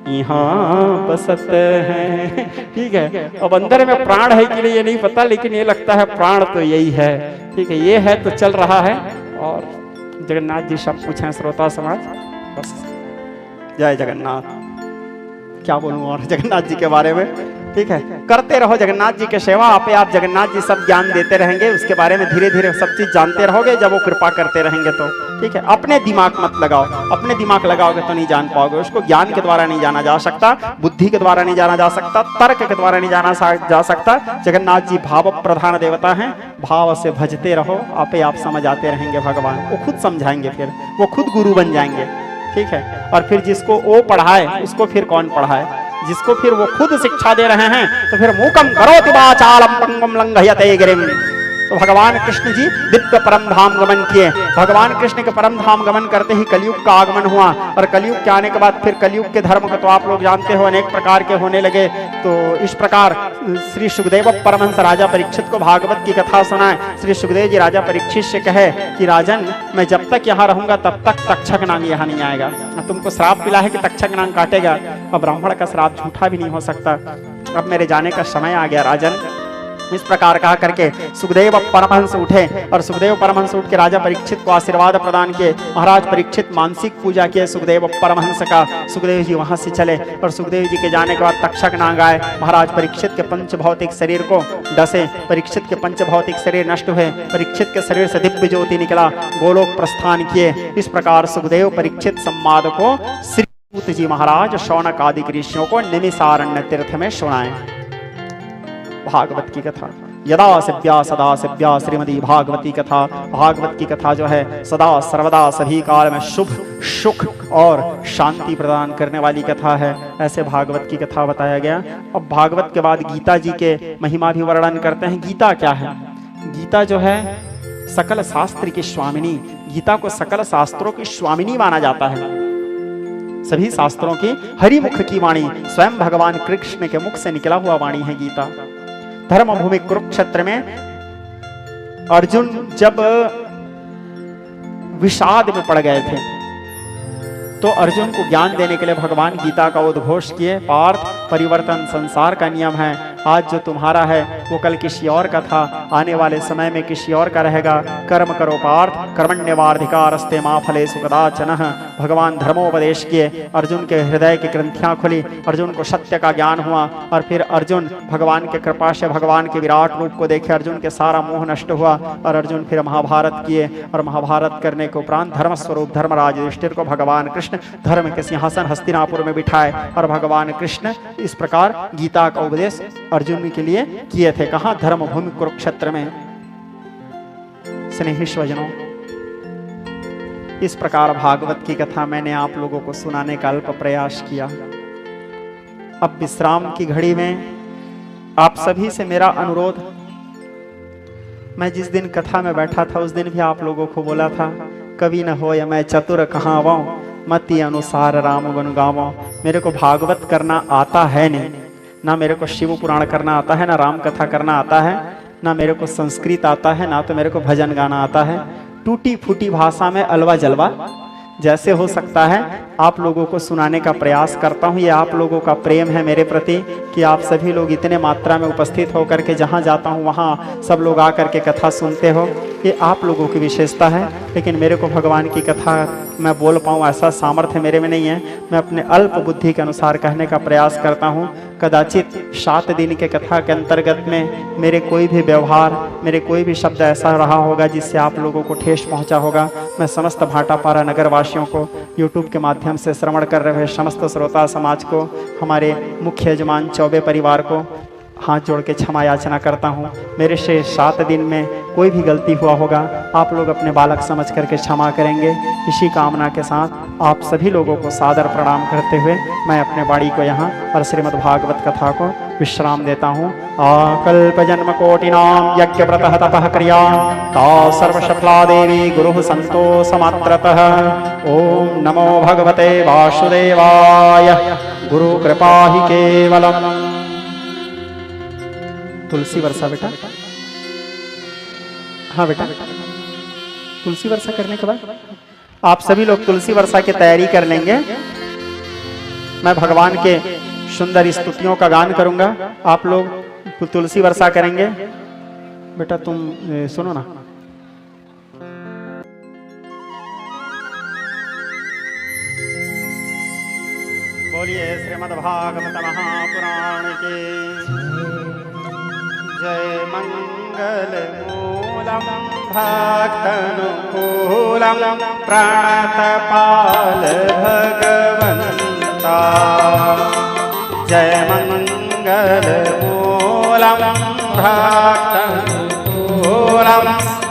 यहाँ बसत है। ठीक है, अब अंदर में प्राण है कि नहीं ये नहीं पता, लेकिन ये लगता है प्राण तो यही है। ठीक है, ये है तो चल रहा है। और जगन्नाथ जी सब कुछ हैं श्रोता समाज। बस। जय जगन्नाथ। क्या बोलूं और जगन्नाथ जी के बारे में, ठीक है। करते रहो जगन्नाथ जी की सेवा, आप जगन्नाथ जी सब ज्ञान देते रहेंगे, उसके बारे में धीरे धीरे सब चीज जानते रहोगे जब वो कृपा करते रहेंगे तो, ठीक है। अपने दिमाग मत लगाओ, अपने दिमाग लगाओगे तो नहीं जान पाओगे उसको। ज्ञान के द्वारा नहीं जाना जा सकता, बुद्धि के द्वारा नहीं जाना जा सकता, तर्क के द्वारा नहीं जाना जा सकता। जगन्नाथ जी भाव प्रधान देवता हैं, भाव से भजते रहो, आप समझ आते रहेंगे भगवान, वो खुद समझाएंगे, फिर वो खुद गुरु बन जाएंगे, ठीक है। और फिर जिसको वो पढ़ाए उसको फिर कौन पढ़ाए, जिसको फिर वो खुद शिक्षा दे रहे हैं तो फिर मूकम करोति वाचालम पंगुम लंघयते गिरिम। तो भगवान कृष्ण जी दिव्य परम धाम गमन किए। भगवान कृष्ण के परम धाम गमन करते ही कलयुग का आगमन हुआ, और कलयुग के आने के बाद फिर कलयुग के धर्म को तो आप लोग जानते हो अनेक प्रकार के होने लगे। तो इस प्रकार श्री सुखदेव परमहंस राजा परीक्षित को भागवत की कथा सुनाए। श्री सुखदेव जी राजा परीक्षित से कहे कि राजन, मैं जब तक यहाँ रहूंगा तब तक तक्षक नाग यहाँ नहीं आएगा। तुमको श्राप मिला है कि तक्षक नाग काटेगा, और ब्राह्मण का श्राप झूठा भी नहीं हो सकता। अब मेरे जाने का समय आ गया राजन। इस प्रकार कहा करके सुखदेव परमहंस उठे, और सुखदेव परमहंस उठ के राजा परीक्षित को आशीर्वाद प्रदान किए। महाराज परीक्षित मानसिक पूजा किए सुखदेव परमहंस का। सुखदेव जी वहां से चले, और सुखदेव जी के जाने के बाद तक्षक नाग आए, महाराज परीक्षित के पंच भौतिक शरीर को डसे। परीक्षित के पंच भौतिक शरीर नष्ट हुए, परीक्षित के शरीर से दिव्य ज्योति निकला, गोलोक प्रस्थान किए। इस प्रकार सुखदेव परीक्षित संवाद को श्री सूत जी महाराज शौनक आदि ऋषियों को निमिषारण्य तीर्थ में सुनाए। भागवत की कथा यदा सेव्या सदा सेव्या श्रीमदी भागवती कथा। भागवत की कथा जो है सदा सर्वदा सभी काल में शुभ सुख और शांति प्रदान करने वाली कथा है, ऐसे भागवत की कथा बताया गया। अब भागवत के बाद गीता जी के महिमा भी वर्णन करते हैं। गीता क्या है? गीता जो है सकल शास्त्र की स्वामिनी, गीता को सकल शास्त्रों की स्वामिनी माना जाता है। सभी शास्त्रों की हरिमुख की वाणी, स्वयं भगवान कृष्ण के मुख से निकला हुआ वाणी है गीता। धर्म भूमि कुरुक्षेत्र में अर्जुन जब विषाद में पड़ गए थे तो अर्जुन को ज्ञान देने के लिए भगवान गीता का उद्घोष किए। पार्थ, परिवर्तन संसार का नियम है, आज जो तुम्हारा है वो कल किसी और का था, आने वाले समय में किसी और का रहेगा। कर्म करो पार्थ, कर्मण्यवाधिकारस्ते मा फलेषु कदाचन। भगवान धर्मोपदेश किए, अर्जुन के हृदय की ग्रंथियां खुली, अर्जुन को सत्य का ज्ञान हुआ, और फिर अर्जुन भगवान के कृपा से भगवान के विराट रूप को देखे, अर्जुन के सारा मोह नष्ट हुआ, और अर्जुन फिर महाभारत किए। और महाभारत करने के उपरांत धर्म स्वरूप धर्मराज युधिष्ठिर को भगवान कृष्ण धर्म के सिंहासन हस्तिनापुर में बिठाए, और भगवान कृष्ण इस प्रकार गीता का उपदेश अर्जुन के लिए किए थे। कहां? धर्म भूमि कुरुक्षेत्र में। स्नेही स्वजनों, इस प्रकार भागवत की कथा मैंने आप लोगों को सुनाने का अल्प प्रयास किया। अब विश्राम की घड़ी में आप सभी से मेरा अनुरोध, मैं जिस दिन कथा में बैठा था उस दिन भी आप लोगों को बोला था, कवि न हो या मैं चतुर कहावो, मति अनुसार राम गुण गावो। मेरे को भागवत करना आता है नहीं, ना मेरे को शिव पुराण करना आता है, ना राम कथा करना आता है, ना मेरे को संस्कृत आता है, ना तो मेरे को भजन गाना आता है। टूटी फूटी भाषा में अलवा जलवा जैसे हो सकता है आप लोगों को सुनाने का प्रयास करता हूँ। ये आप लोगों का प्रेम है मेरे प्रति कि आप सभी लोग इतने मात्रा में उपस्थित होकर के जहाँ जाता हूँ वहाँ सब लोग आकर के कथा सुनते हो। ये आप लोगों की विशेषता है, लेकिन मेरे को भगवान की कथा मैं बोल पाऊँ ऐसा सामर्थ्य मेरे में नहीं है। मैं अपने अल्प बुद्धि के अनुसार कहने का प्रयास करता हूँ। कदाचित 7 दिन के कथा के अंतर्गत में मेरे कोई भी व्यवहार, मेरे कोई भी शब्द ऐसा रहा होगा जिससे आप लोगों को ठेस पहुँचा होगा। मैं समस्त भाटापारा नगर वासियों को, यूट्यूब के माध्यम से श्रवण कर रहे समस्त श्रोता समाज को, हमारे मुख्य यजमान चौबे परिवार को हाथ जोड़ के क्षमा याचना करता हूँ। मेरे से 7 दिन में कोई भी गलती हुआ होगा आप लोग अपने बालक समझ करके क्षमा करेंगे। इसी कामना के साथ आप सभी लोगों को सादर प्रणाम करते हुए मैं अपने वाणी को यहाँ और श्रीमद् भागवत कथा को विश्राम देता हूँ। आकल्प जन्म कोटिनाम यज्ञ व्रतः तपः क्रिया ता सर्वसफला देवी गुरुः संतोषमात्रतः। ओम नमो भगवते वासुदेवाय। गुरु कृपा ही केवलम। तुलसी वर्षा बेटा, हाँ बेटा, तुलसी वर्षा करने के बाद आप सभी लोग तुलसी वर्षा की तैयारी कर लेंगे। मैं भगवान के सुंदर स्तुतियों का गान करूंगा, आप लोग तुलसी वर्षा करेंगे। बेटा तुम सुनो ना। बोलिए श्रीमद्भागवत महापुराण के जय। मंगल मूलम भक्तनुकूलम प्रणतपाल भगवंता। जय मंगल मूलम भक्तनुकूलम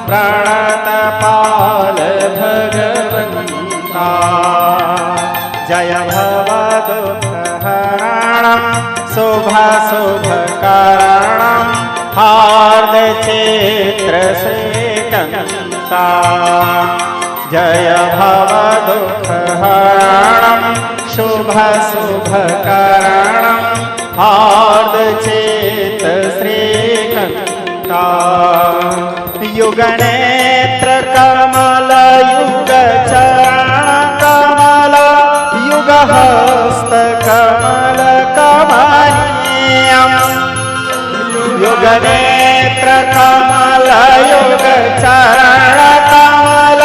प्रणतपाल भगवंता। जय भवदुःखहरणं शुभशुभकरणं हार्दचित्रश्रीकन्ता। जय भवदुःखहरणं शुभशुभकरणं हार्दचित्रश्रीकन्ता। युगनेत्र कमल युगचरण कमल युगहस्त कमल कमनीयम्। युगनेत्र कमल युगचरण कमल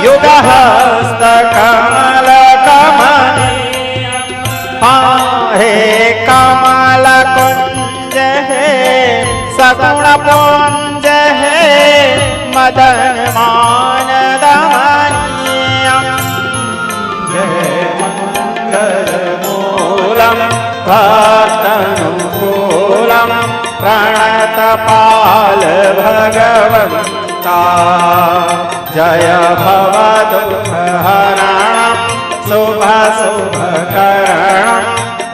युगहस्त कमल कमनीयम्। हे कमल कुंज हे सगुण पुंज हे मदन मान दमनीयम्। जय मंगल मूलम भक्तनुकूलम प्रणतपाल भगवंता। जय भवदुःखहरणं शुभशुभकरणं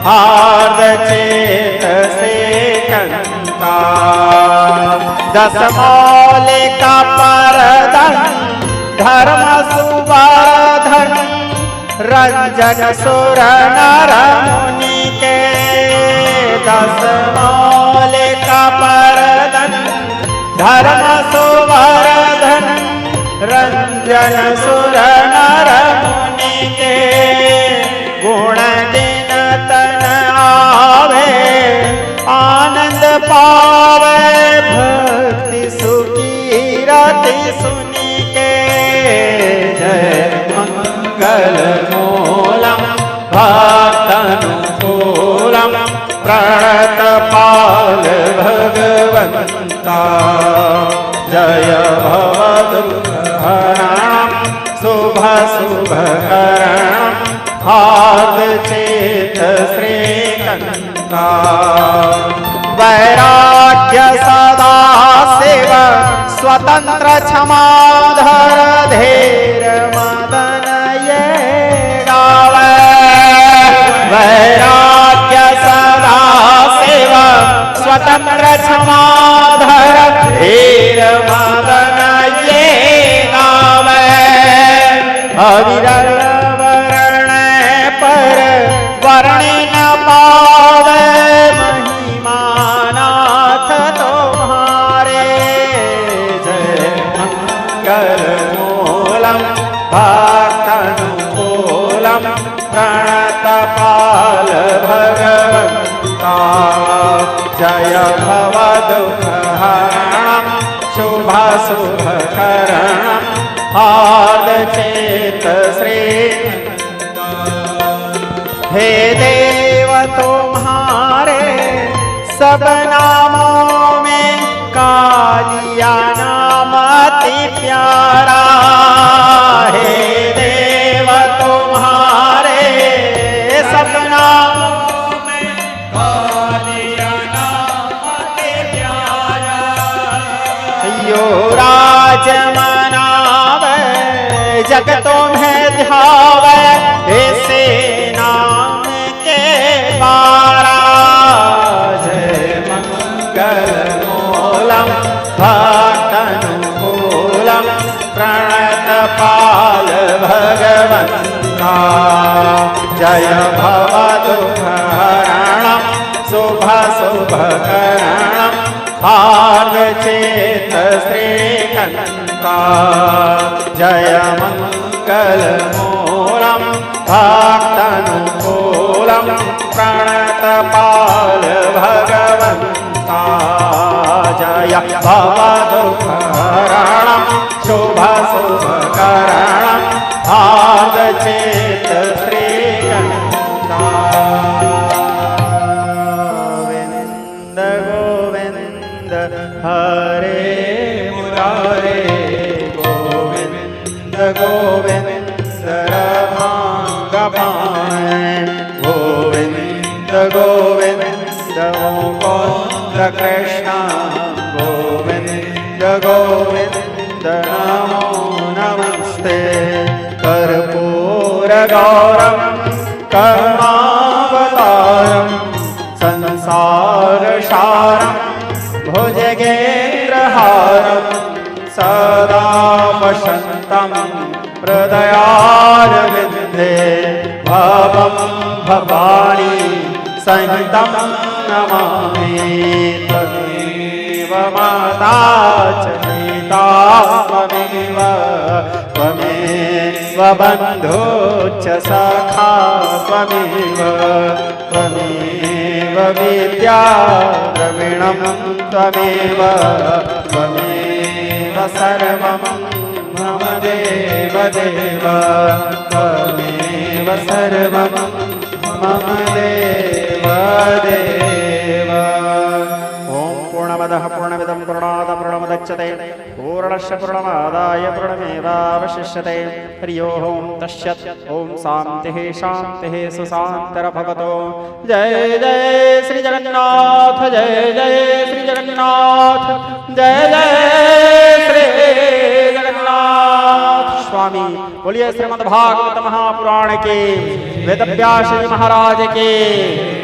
हार्दचित्रश्रीकन्ता। दशमौलिका परदं धर्म सुवर्धन रंजन सुर नर मुनि के। दशमौलिका परदन धर्म सुवर्धन रंजन सुर नर मुनि के। गुण दिन तन आवे आनंद पावे भक्ति सुखी रति सुनि के। जय मंगल मूलम भक्तनुकूलम प्रणतपाल भगवंता। जय भवदुःखहरणं शुभशुभकरणं हार्दचित्रश्रीकन्ता। वैराग्य सदा शिव स्वतंत्र क्षमाधर धीर मदन ये गावे। वैराग्य सदा शिव स्वतंत्र क्षमाधर धीर मदन ये गावे। अविरल वरण पर वर्णि न पावे महिमानाथ तुम्हारे। जय मंगल मूलम भक्तनुकूलम प्रणतपाल भगवंता। जय भवदुःखहरणं शुभशुभकरणं हार्दचित्रश्रीकन्ता। हे देव तुम्हारे सब नामों में कालिया नाम अति प्यारा। हे देव तुम्हारे सब नामों में कालिया नाम अति प्यारा। यो राज मनावे जग तुम्हें ध्यावे ऐसे नाम के पारा। जय मंगल मूलम भक्तनुकूलम प्रणतपाल भगवंता। जय भवदुःखहरणं शुभशुभकरणं हार्दचित्रश्रीकन्ता। जय मंगल मूलम भक्तनुकूलम प्रणतपाल भगवंता। जय भवदुःखहरणं शुभशुभकरणं हार्दचित्रश्रीकन्ता। गोविंद रभांग पाए, गोविंद गोविंद मुकुंद कृष्ण, गोविंद गोविंद नमो नमस्ते। कर्पूर गौरम करुणावतारम संसार सारम भुजगेन्द्रहारम सदा वसन्तं हृदयारविन्दे भवं भवानी सहितं नमामि। त्वमेव माता च पिता त्वमेव, त्वमेव बन्धु च सखा त्वमेव, त्वमेव विद्या द्रविणं त्वमेव, त्वमेव सर्वं मम देव देव, त्वमेव सर्वं मम देव देव। ओम पूर्णमदः पूर्णमिदं पूर्णात् पूर्णमुदच्यते पूर्णस्य पूर्णमादाय पूर्णमेवावशिष्यते। हरि ओम तस्सत्। ओम शांतिः शांतिः सुशान्तिर्भवतु। जय जय श्री जगन्नाथ, जय जय श्री जगन्नाथ, जय जय श्री जगन्नाथ स्वामी। बोलिए श्रीमद्भागवत महापुराण के, वेदव्यास जी महाराज के,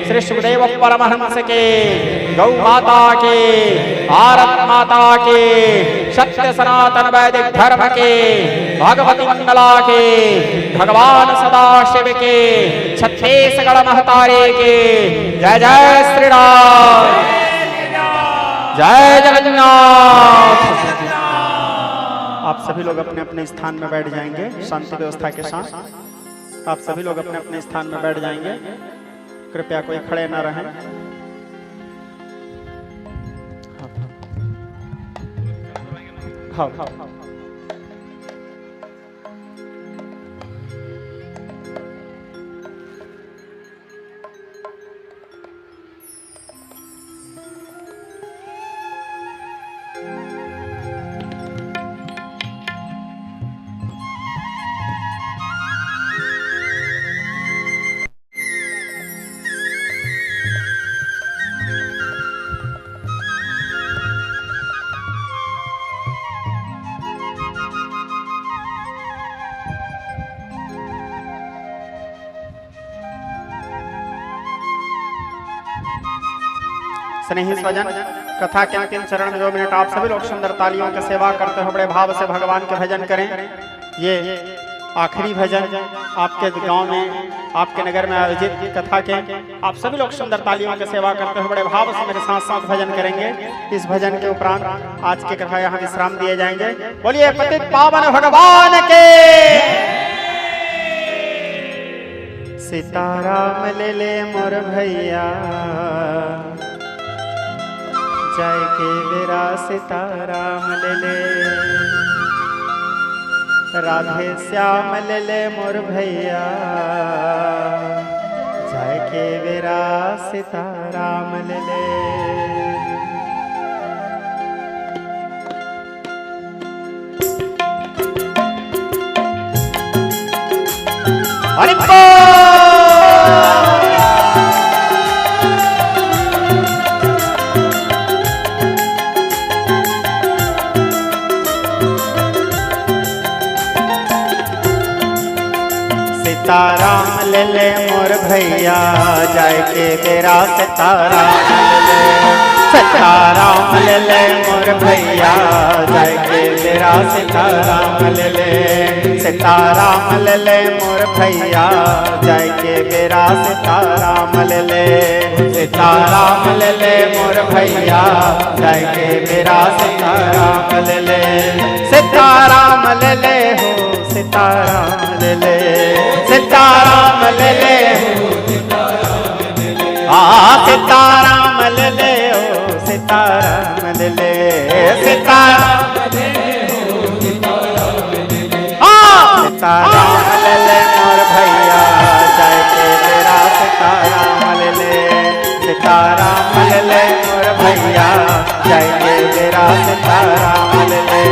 श्री सुखदेव परमहंस के, गौ माता के, भारत माता के, सत्य सनातन वैदिक धर्म के, भगवती मंगला के, भगवान सदाशिव के, छत्तीसगढ़ महतारे के। जय जय श्री राम, जय जगन्नाथ। आप सभी लोग अपने अपने स्थान में बैठ जाएंगे शांति व्यवस्था के साथ। आप सभी लोग अपने अपने स्थान में बैठ जाएंगे। कृपया कोई खड़े ना रहें। हाँ हाँ हाँ। स्नेही स्वजन, कथा के अंतिम चरण में 2 मिनट आप सभी लोग सुंदर तालियों की सेवा करते हुए बड़े भाव से भगवान के भजन करें। ये आखिरी भजन आपके गांव में, आपके नगर में आयोजित कथा के आप सभी लोग सुंदर तालियों की सेवा करते हुए बड़े भाव से मेरे साथ साथ भजन करेंगे। इस भजन के उपरांत आज की कथा यहाँ विश्राम दिए जाएंगे। बोलिए पतित पावन भगवान के। सीताराम ले ले मोर भैया, जय के बेरा सीताराम ले ले, राधे श्याम ले ले मोर भैया, जय के बेरा सीताराम ले ले। हरि सीताराम ले ले मोर भैया, जाय के बेरा सीताराम ले ले, सीताराम ले ले मोर भैया, जाय के बेरा सीताराम ले ले, सीताराम ले ले मोर भैया, जाय के बेरा सीताराम ले ले, सीताराम ले ले मोर भैया, जाय के बेरा सीताराम ले ले, सीताराम ले ले हो सीताराम ले ले, सीताराम ले ले सीताराम ले ले ओ सीताराम ले ले, सीताराम सीताराम ले ले मोर भैया, जय के बेरा सीताराम ले ले, सीताराम ले ले मोर भैया, जय के बेरा सीताराम ले ले।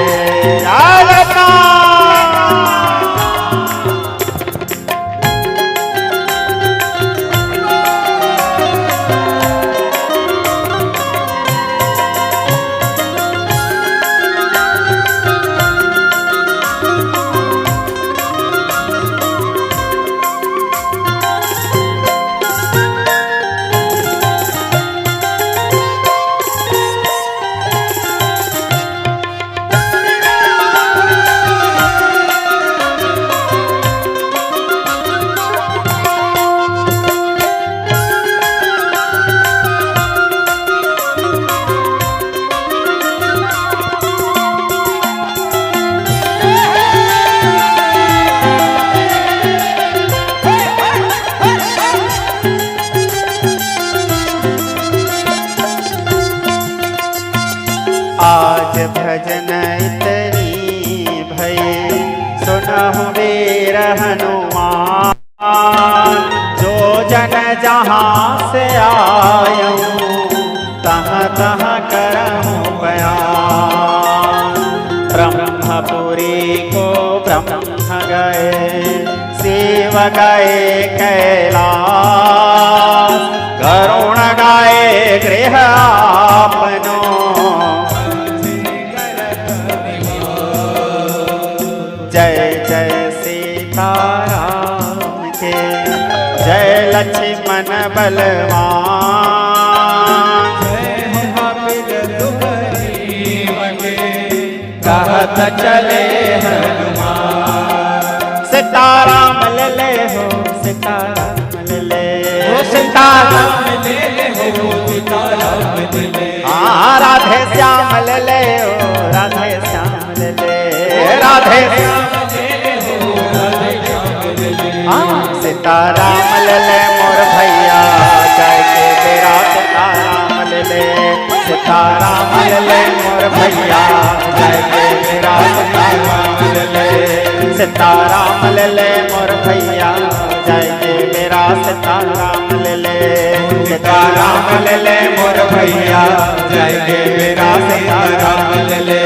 करहु वीर हनुमान, जो जन जहाँ से आयऊँ तहाँ तहाँ करहु बयान। ब्रह्मपुरी को ब्रह्म गए, शिव गए कैलाश, करुण गाए गृह आपनो, जय जय सीताराम के, जय लक्ष्मण बलवान, कहत चले हनुमान। सीताराम ले ले हो, सीताराम ले ले हो, सीताराम ले ले हो, सीताराम ले ले। हाँ राधे श्याम ले ले हो, राधे श्याम ले ले, राधे श्याम ले ले हो, राधे श्याम ले ले। हाँ सीताराम ले ले मोर भैया, जय के तेरा सीताराम ले ले, सीताराम ले ले मोर भैया, जय के तेरा सीताराम ले ले, सीताराम ले ले मोर भैया, जय के मेरा सीताराम ले ले, सीताराम ले ले मोर भैया, जय के मेरा सीताराम ले ले।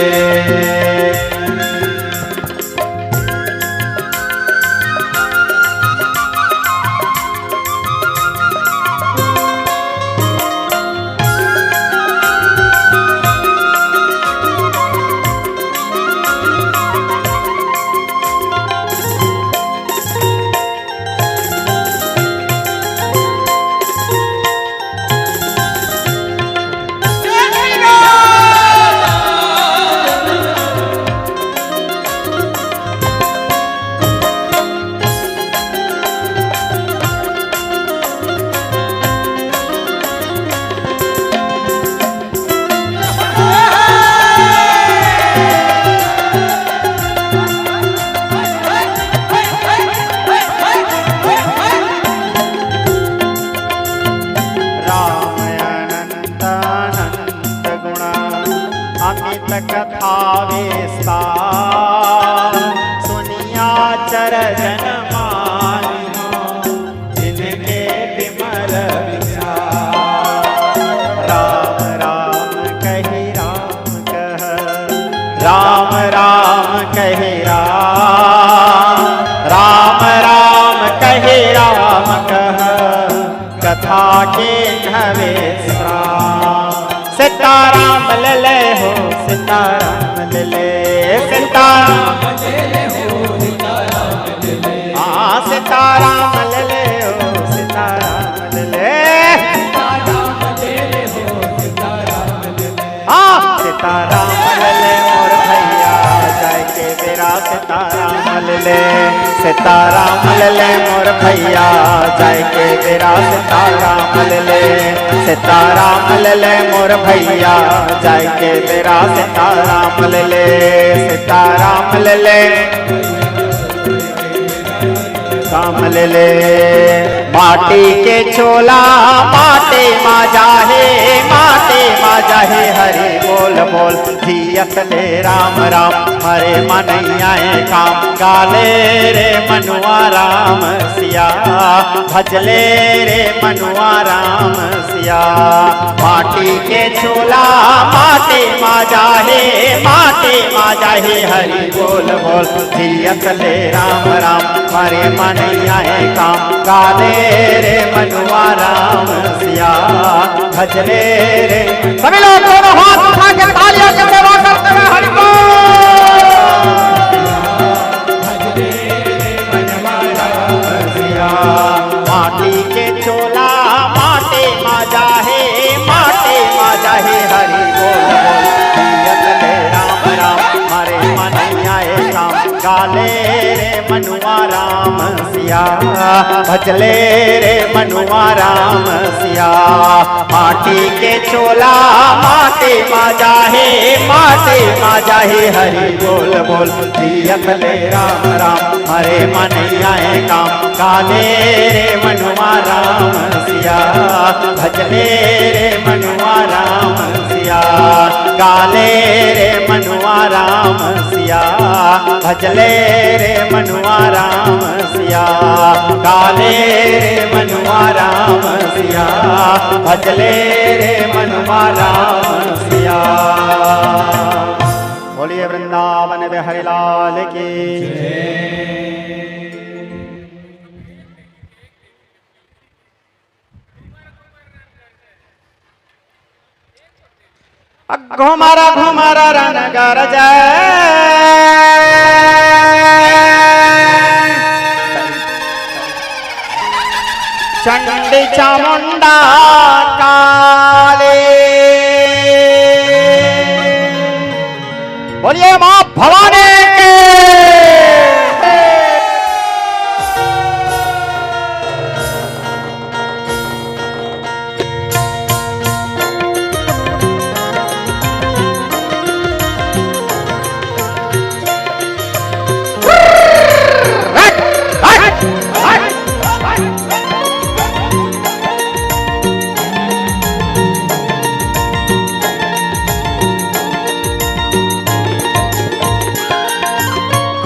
कथा विस्तार सुनिया चरजन मानियो, जिनके विमल विचार। राम राम कही राम कह, राम राम कही राम, राम राम कही राम कह, कथा के विश्राम। सीताराम ले ले हो, सीताराम ले ले, सीताराम ले ले हो, सीताराम ले ले। हाँ सीताराम ले ले हो, सीताराम ले ले, सीताराम ले ले हो, सीताराम ले ले। हाँ सीताराम ले ले मोर भैया, जय के मेरा सीताराम ले ले, सीताराम ले ले मोर भैया, जय के मेरा सीताराम ले ले, सीताराम ले ले मोर भैया, जय के मेरा सीताराम ले ले, सीताराम ले ले काम ले ले। माटी के चोला माटे मा जाहे, माटे मा जाहे, हरि बोल बोल जियत ले राम राम, हरे मन आए काम गाले रे मनुआ राम सिया, भजले रे मनुआ राम सिया। माटी के चोला माटे मा जाहे, माटे मा जाहे, हरि बोल बोल जियत ले राम राम, हरे मन आए काम गाले रे मनुआ राम सिया, भजले रे। सभी लोग दोनों हाथ उठा के तालियां के सेवा करते हुए हरि बोल, भजले रे मनुआ राम सिया। माटी के चोला माटे मा जाहे, माटे मा जाहे, हरि बोल बोल जियत ले राम राम, हरे मन आए काम गाले रे मनुआ राम सिया, भजले रे मनुआ राम सिया। माटी के चोला माटे मा जाहे, माटे मा जाहे, हरि बोल बोल जियत ले राम राम, हरे मन आए काम गाले रे मनुआ राम सिया, भजले रे मनुआ राम सिया। सिया, गाले रे मनुआ राम सिया, भजले रे मनुआ राम सिया, गाले रे मनुआ राम सिया, भजले रे मनुआ राम सिया। बोलिए वृंदावन बिहारी लाल की। घुमरा घुमरा रन गर जय, चंडी चामुंडा काले। बोलिए मां भवानी के।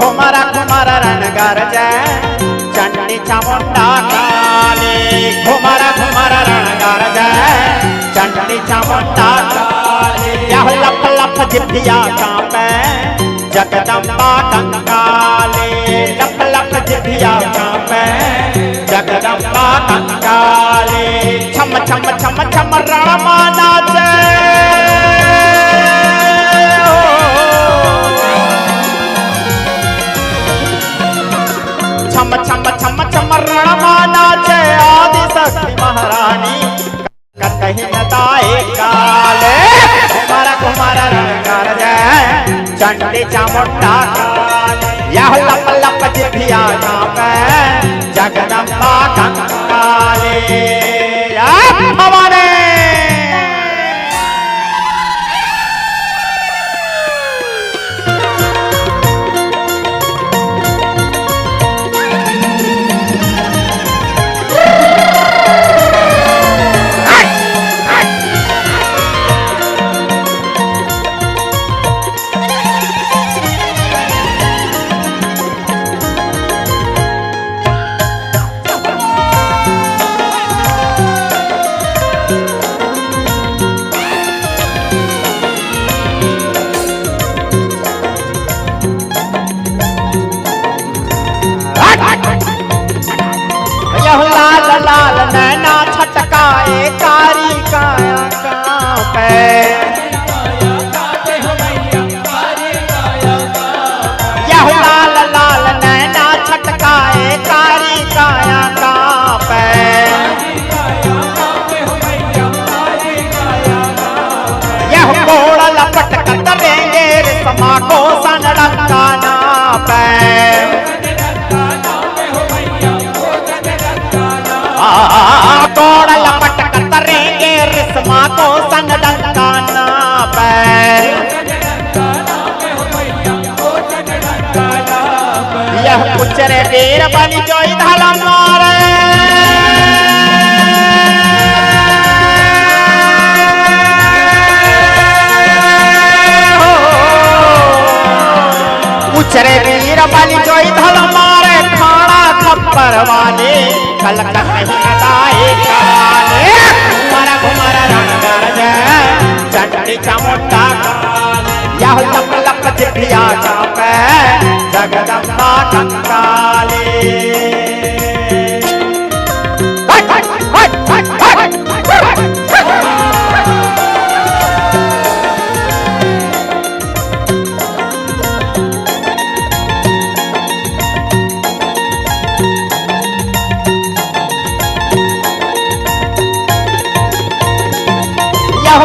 घुमरा घुमरा रन गर जय, चंडी चामुंडा काले। घुमरा घुमरा रन गर जय, चंडी चामुंडा काले। यह लप लप जिभिया कांपे, जगदम्बा कंकाले। लप लप जिभिया कांपे, जगदम्बा कंकाले। छम छम छम छम रमा नाचे, छम छम छम छम रमा नाचे। आदि शक्ति महारानी कहीं न दाए काले। घुमरा घुमरा रन गर जय, चंडी चामुंडा काले। यह लप लप जिभिया कांपे, जगदम्बा कंकाले। भवानी लाल लाल नैना छटकाए, कारी काया कांपे। यह लाल लाल नैना छटकाए, कारी काया कांपे। यह कोड़ लपट कतरेंगे रेशमा को सनडंका नापे। कोड़ लपट कतरेंगे रेशमा को सनडंका नापे। यह कुचरे वीर बनी जोई धला मारे। कुचरे वीर बनी जोई धला मारे। खाना खप्पर वाले खलक नहीं दाए काले। घुमरा घुमरा रन गर जय, चंडी चामुंडा काले। यह लप लप जिभिया कांपे, जगदम्बा कंकाले।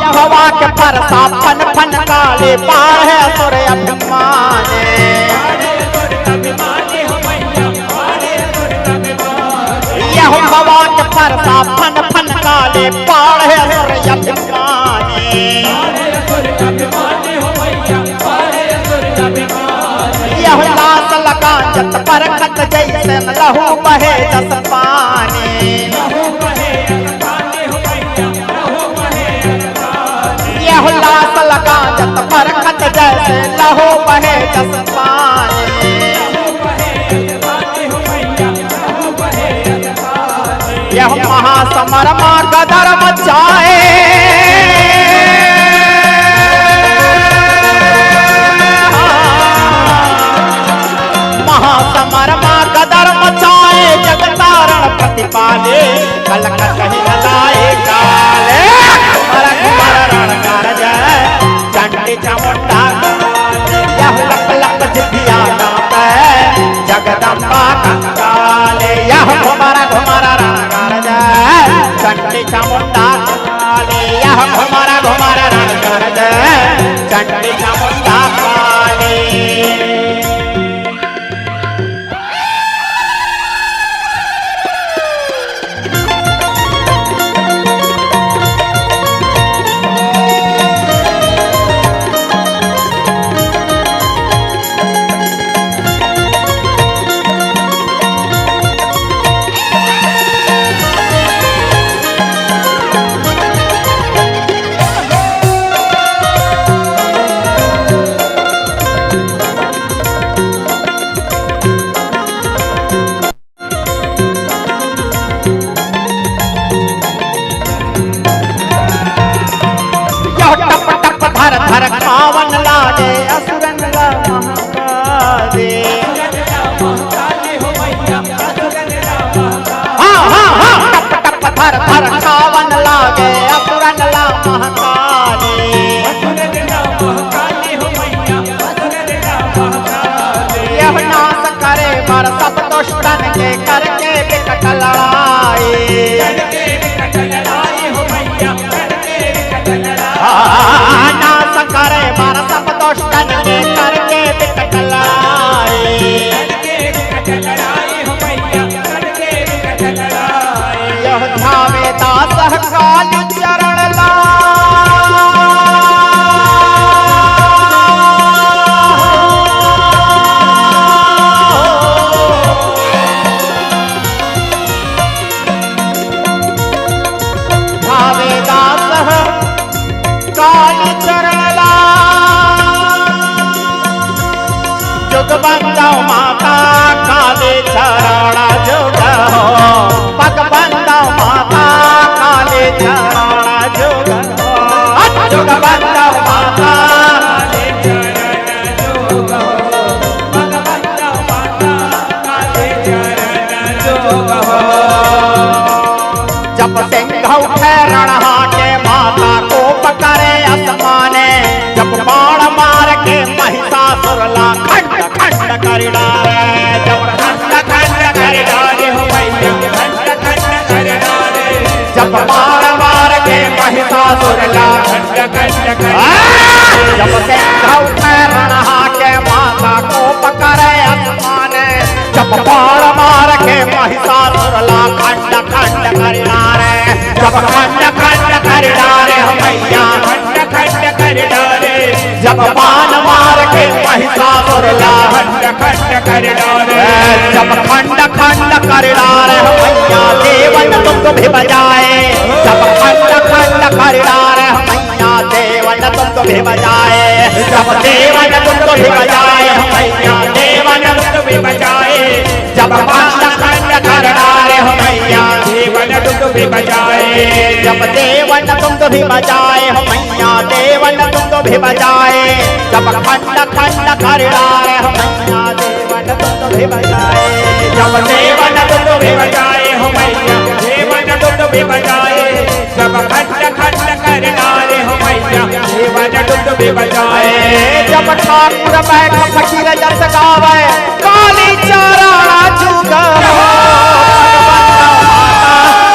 भवा के परसा फन फन काले। पार है सुर अभिमाने। यह भवा के परसा फन फन काले। पार है सुर अभिमाने। यह लाश लगा जत पर खत जैसे लहू बहे जस पानी। यह जस पाए। यह महासमरमा गदर मचाए, महासमरमा गदर मचाए, जगतारण प्रतिपाले, कलक कहीं लगाए काले। रण कारज चंडी चामुंडा, यह लप लप जिभिया नापे, जगदम्बा कंकाले। यह घुमरा घुमरा रण कारज चंडी चामुंडा काले। यह घुमरा घुमरा रण कारज चंडी चामुंडा काले। धर खावन लागे असुरन ला महाकाले। हाँ हाँ हाँ टप टप धर धर खावन लागे असुरन ला महाकाले। यह नाश करे बर सब दुष्टन के करके विकट लड़ाई। नाश करे बर सब दुष्टन के करके विकट लड़ाई। यह ध्यावे दास काली चरण ला, ध्यावे दास काली चरण ला। जुग बंदो माता काली चरण जुग हो, पग बंदो माता काली चरण जुग हो। जुग बंदो माता काली चरण जुग हो, पग बंदो माता काली चरण जुग हो। जब सिंह उठे रणहाटे माता को पकड़े आसमाने, जब बाण मार के महिषासुर ला खंड खंड कर डाले। जब खंड खंड कर डाले हो भैया, खंड खंड कर डाले। जब बाण मार के महिषासुर ला खंड खंड कर डाले। जब सिंह उठे रणहाटे माता को पकड़े आसमाने, जब बाण मार के महिषासुर ला खंड खंड कर डाले। जब खंड खंड कर डाले हो भैया, खंड खंड कर डाले। जब बाण मार के महिषासुर ला खंड खंड कर डाले। जब खंड खंड कर डाले हो भैया, देवन तुमको भी बजाए। जब खंड खंड कर डाले हो भैया, देवन तुमको भी बजाए। जब देवन तुमको भी बजाए हो भैया, देवन तुमको भी बजाए। जब खंड खंड कर डाले हो भैया, देवन तुमको भी बजाए। जब देवन तुमको भी बजाए हो भैया, देवन तुमको भी बजाए। जब खंड खंड कर डाले हो भैया, देवन तुमको भी बजाए। जब देवन तुमको भी बजाए हो भैया, देवन तुमको भी बजाए। जब खंड खंड कर डाले हो भैया, देवन तुमको भी बजाए। जब ठाकुर बैठ फकीर जस गावे, काली चरण जुग हो,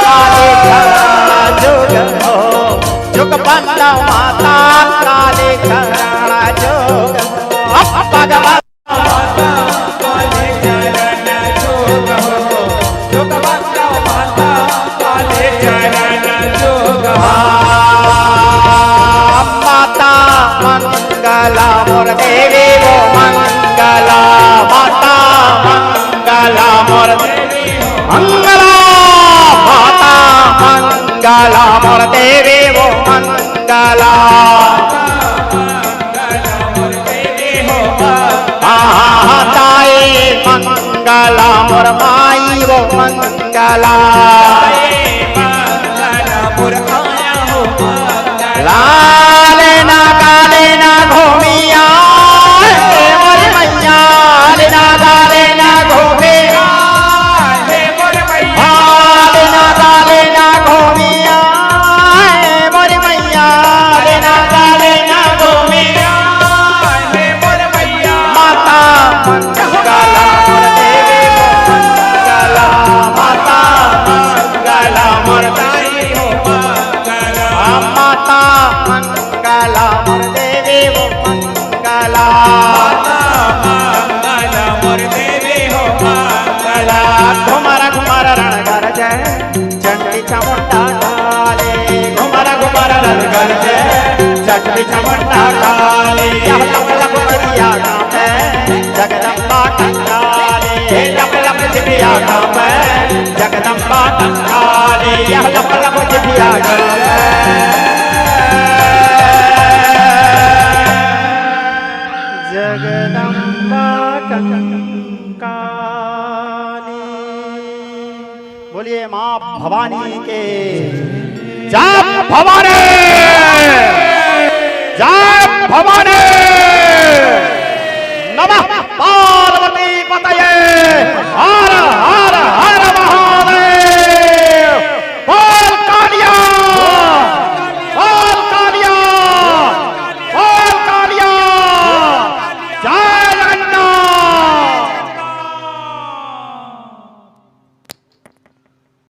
काली चरण जुग हो। जुग बंदो माता काली चरण जुग हो, भगवान काली चरण जुग हो। जुग बंदो माता काली चरण जुग हो। माता मंगला मोर देवी वो मंगला, माता मंगला मोर देवी मंगला, माता मंगला मोर देवी वो मंगला, मंगला मोर देवी हो। मोर माई वो मंगला लाले ना काले ना घूमिया मोर मैया लेना काले ना घूमिया लेना काले ना घूमिया मोर मैया लेना काले ना घूमिया माता मंगला मोर देवी मंगला माता मंगला मोर ताई हो मंगला माता मंगला मोर देवी हो मंगला माता मंगला मोर देवी हो मंगला घुमारा घुमारा रण घर जय चंडी चामुंडा काले घुमारा घुमारा रण घर जय चंडी चामुंडा काले यह लप लप जिया गाँव है जगदम्बा कंकाले लप लप जिया गाँव है जगदम्बा कंकाले यह लप लप जिया गाँव है जगदम्बा कंकाली बोलिए माँ भवानी के जय भवानी।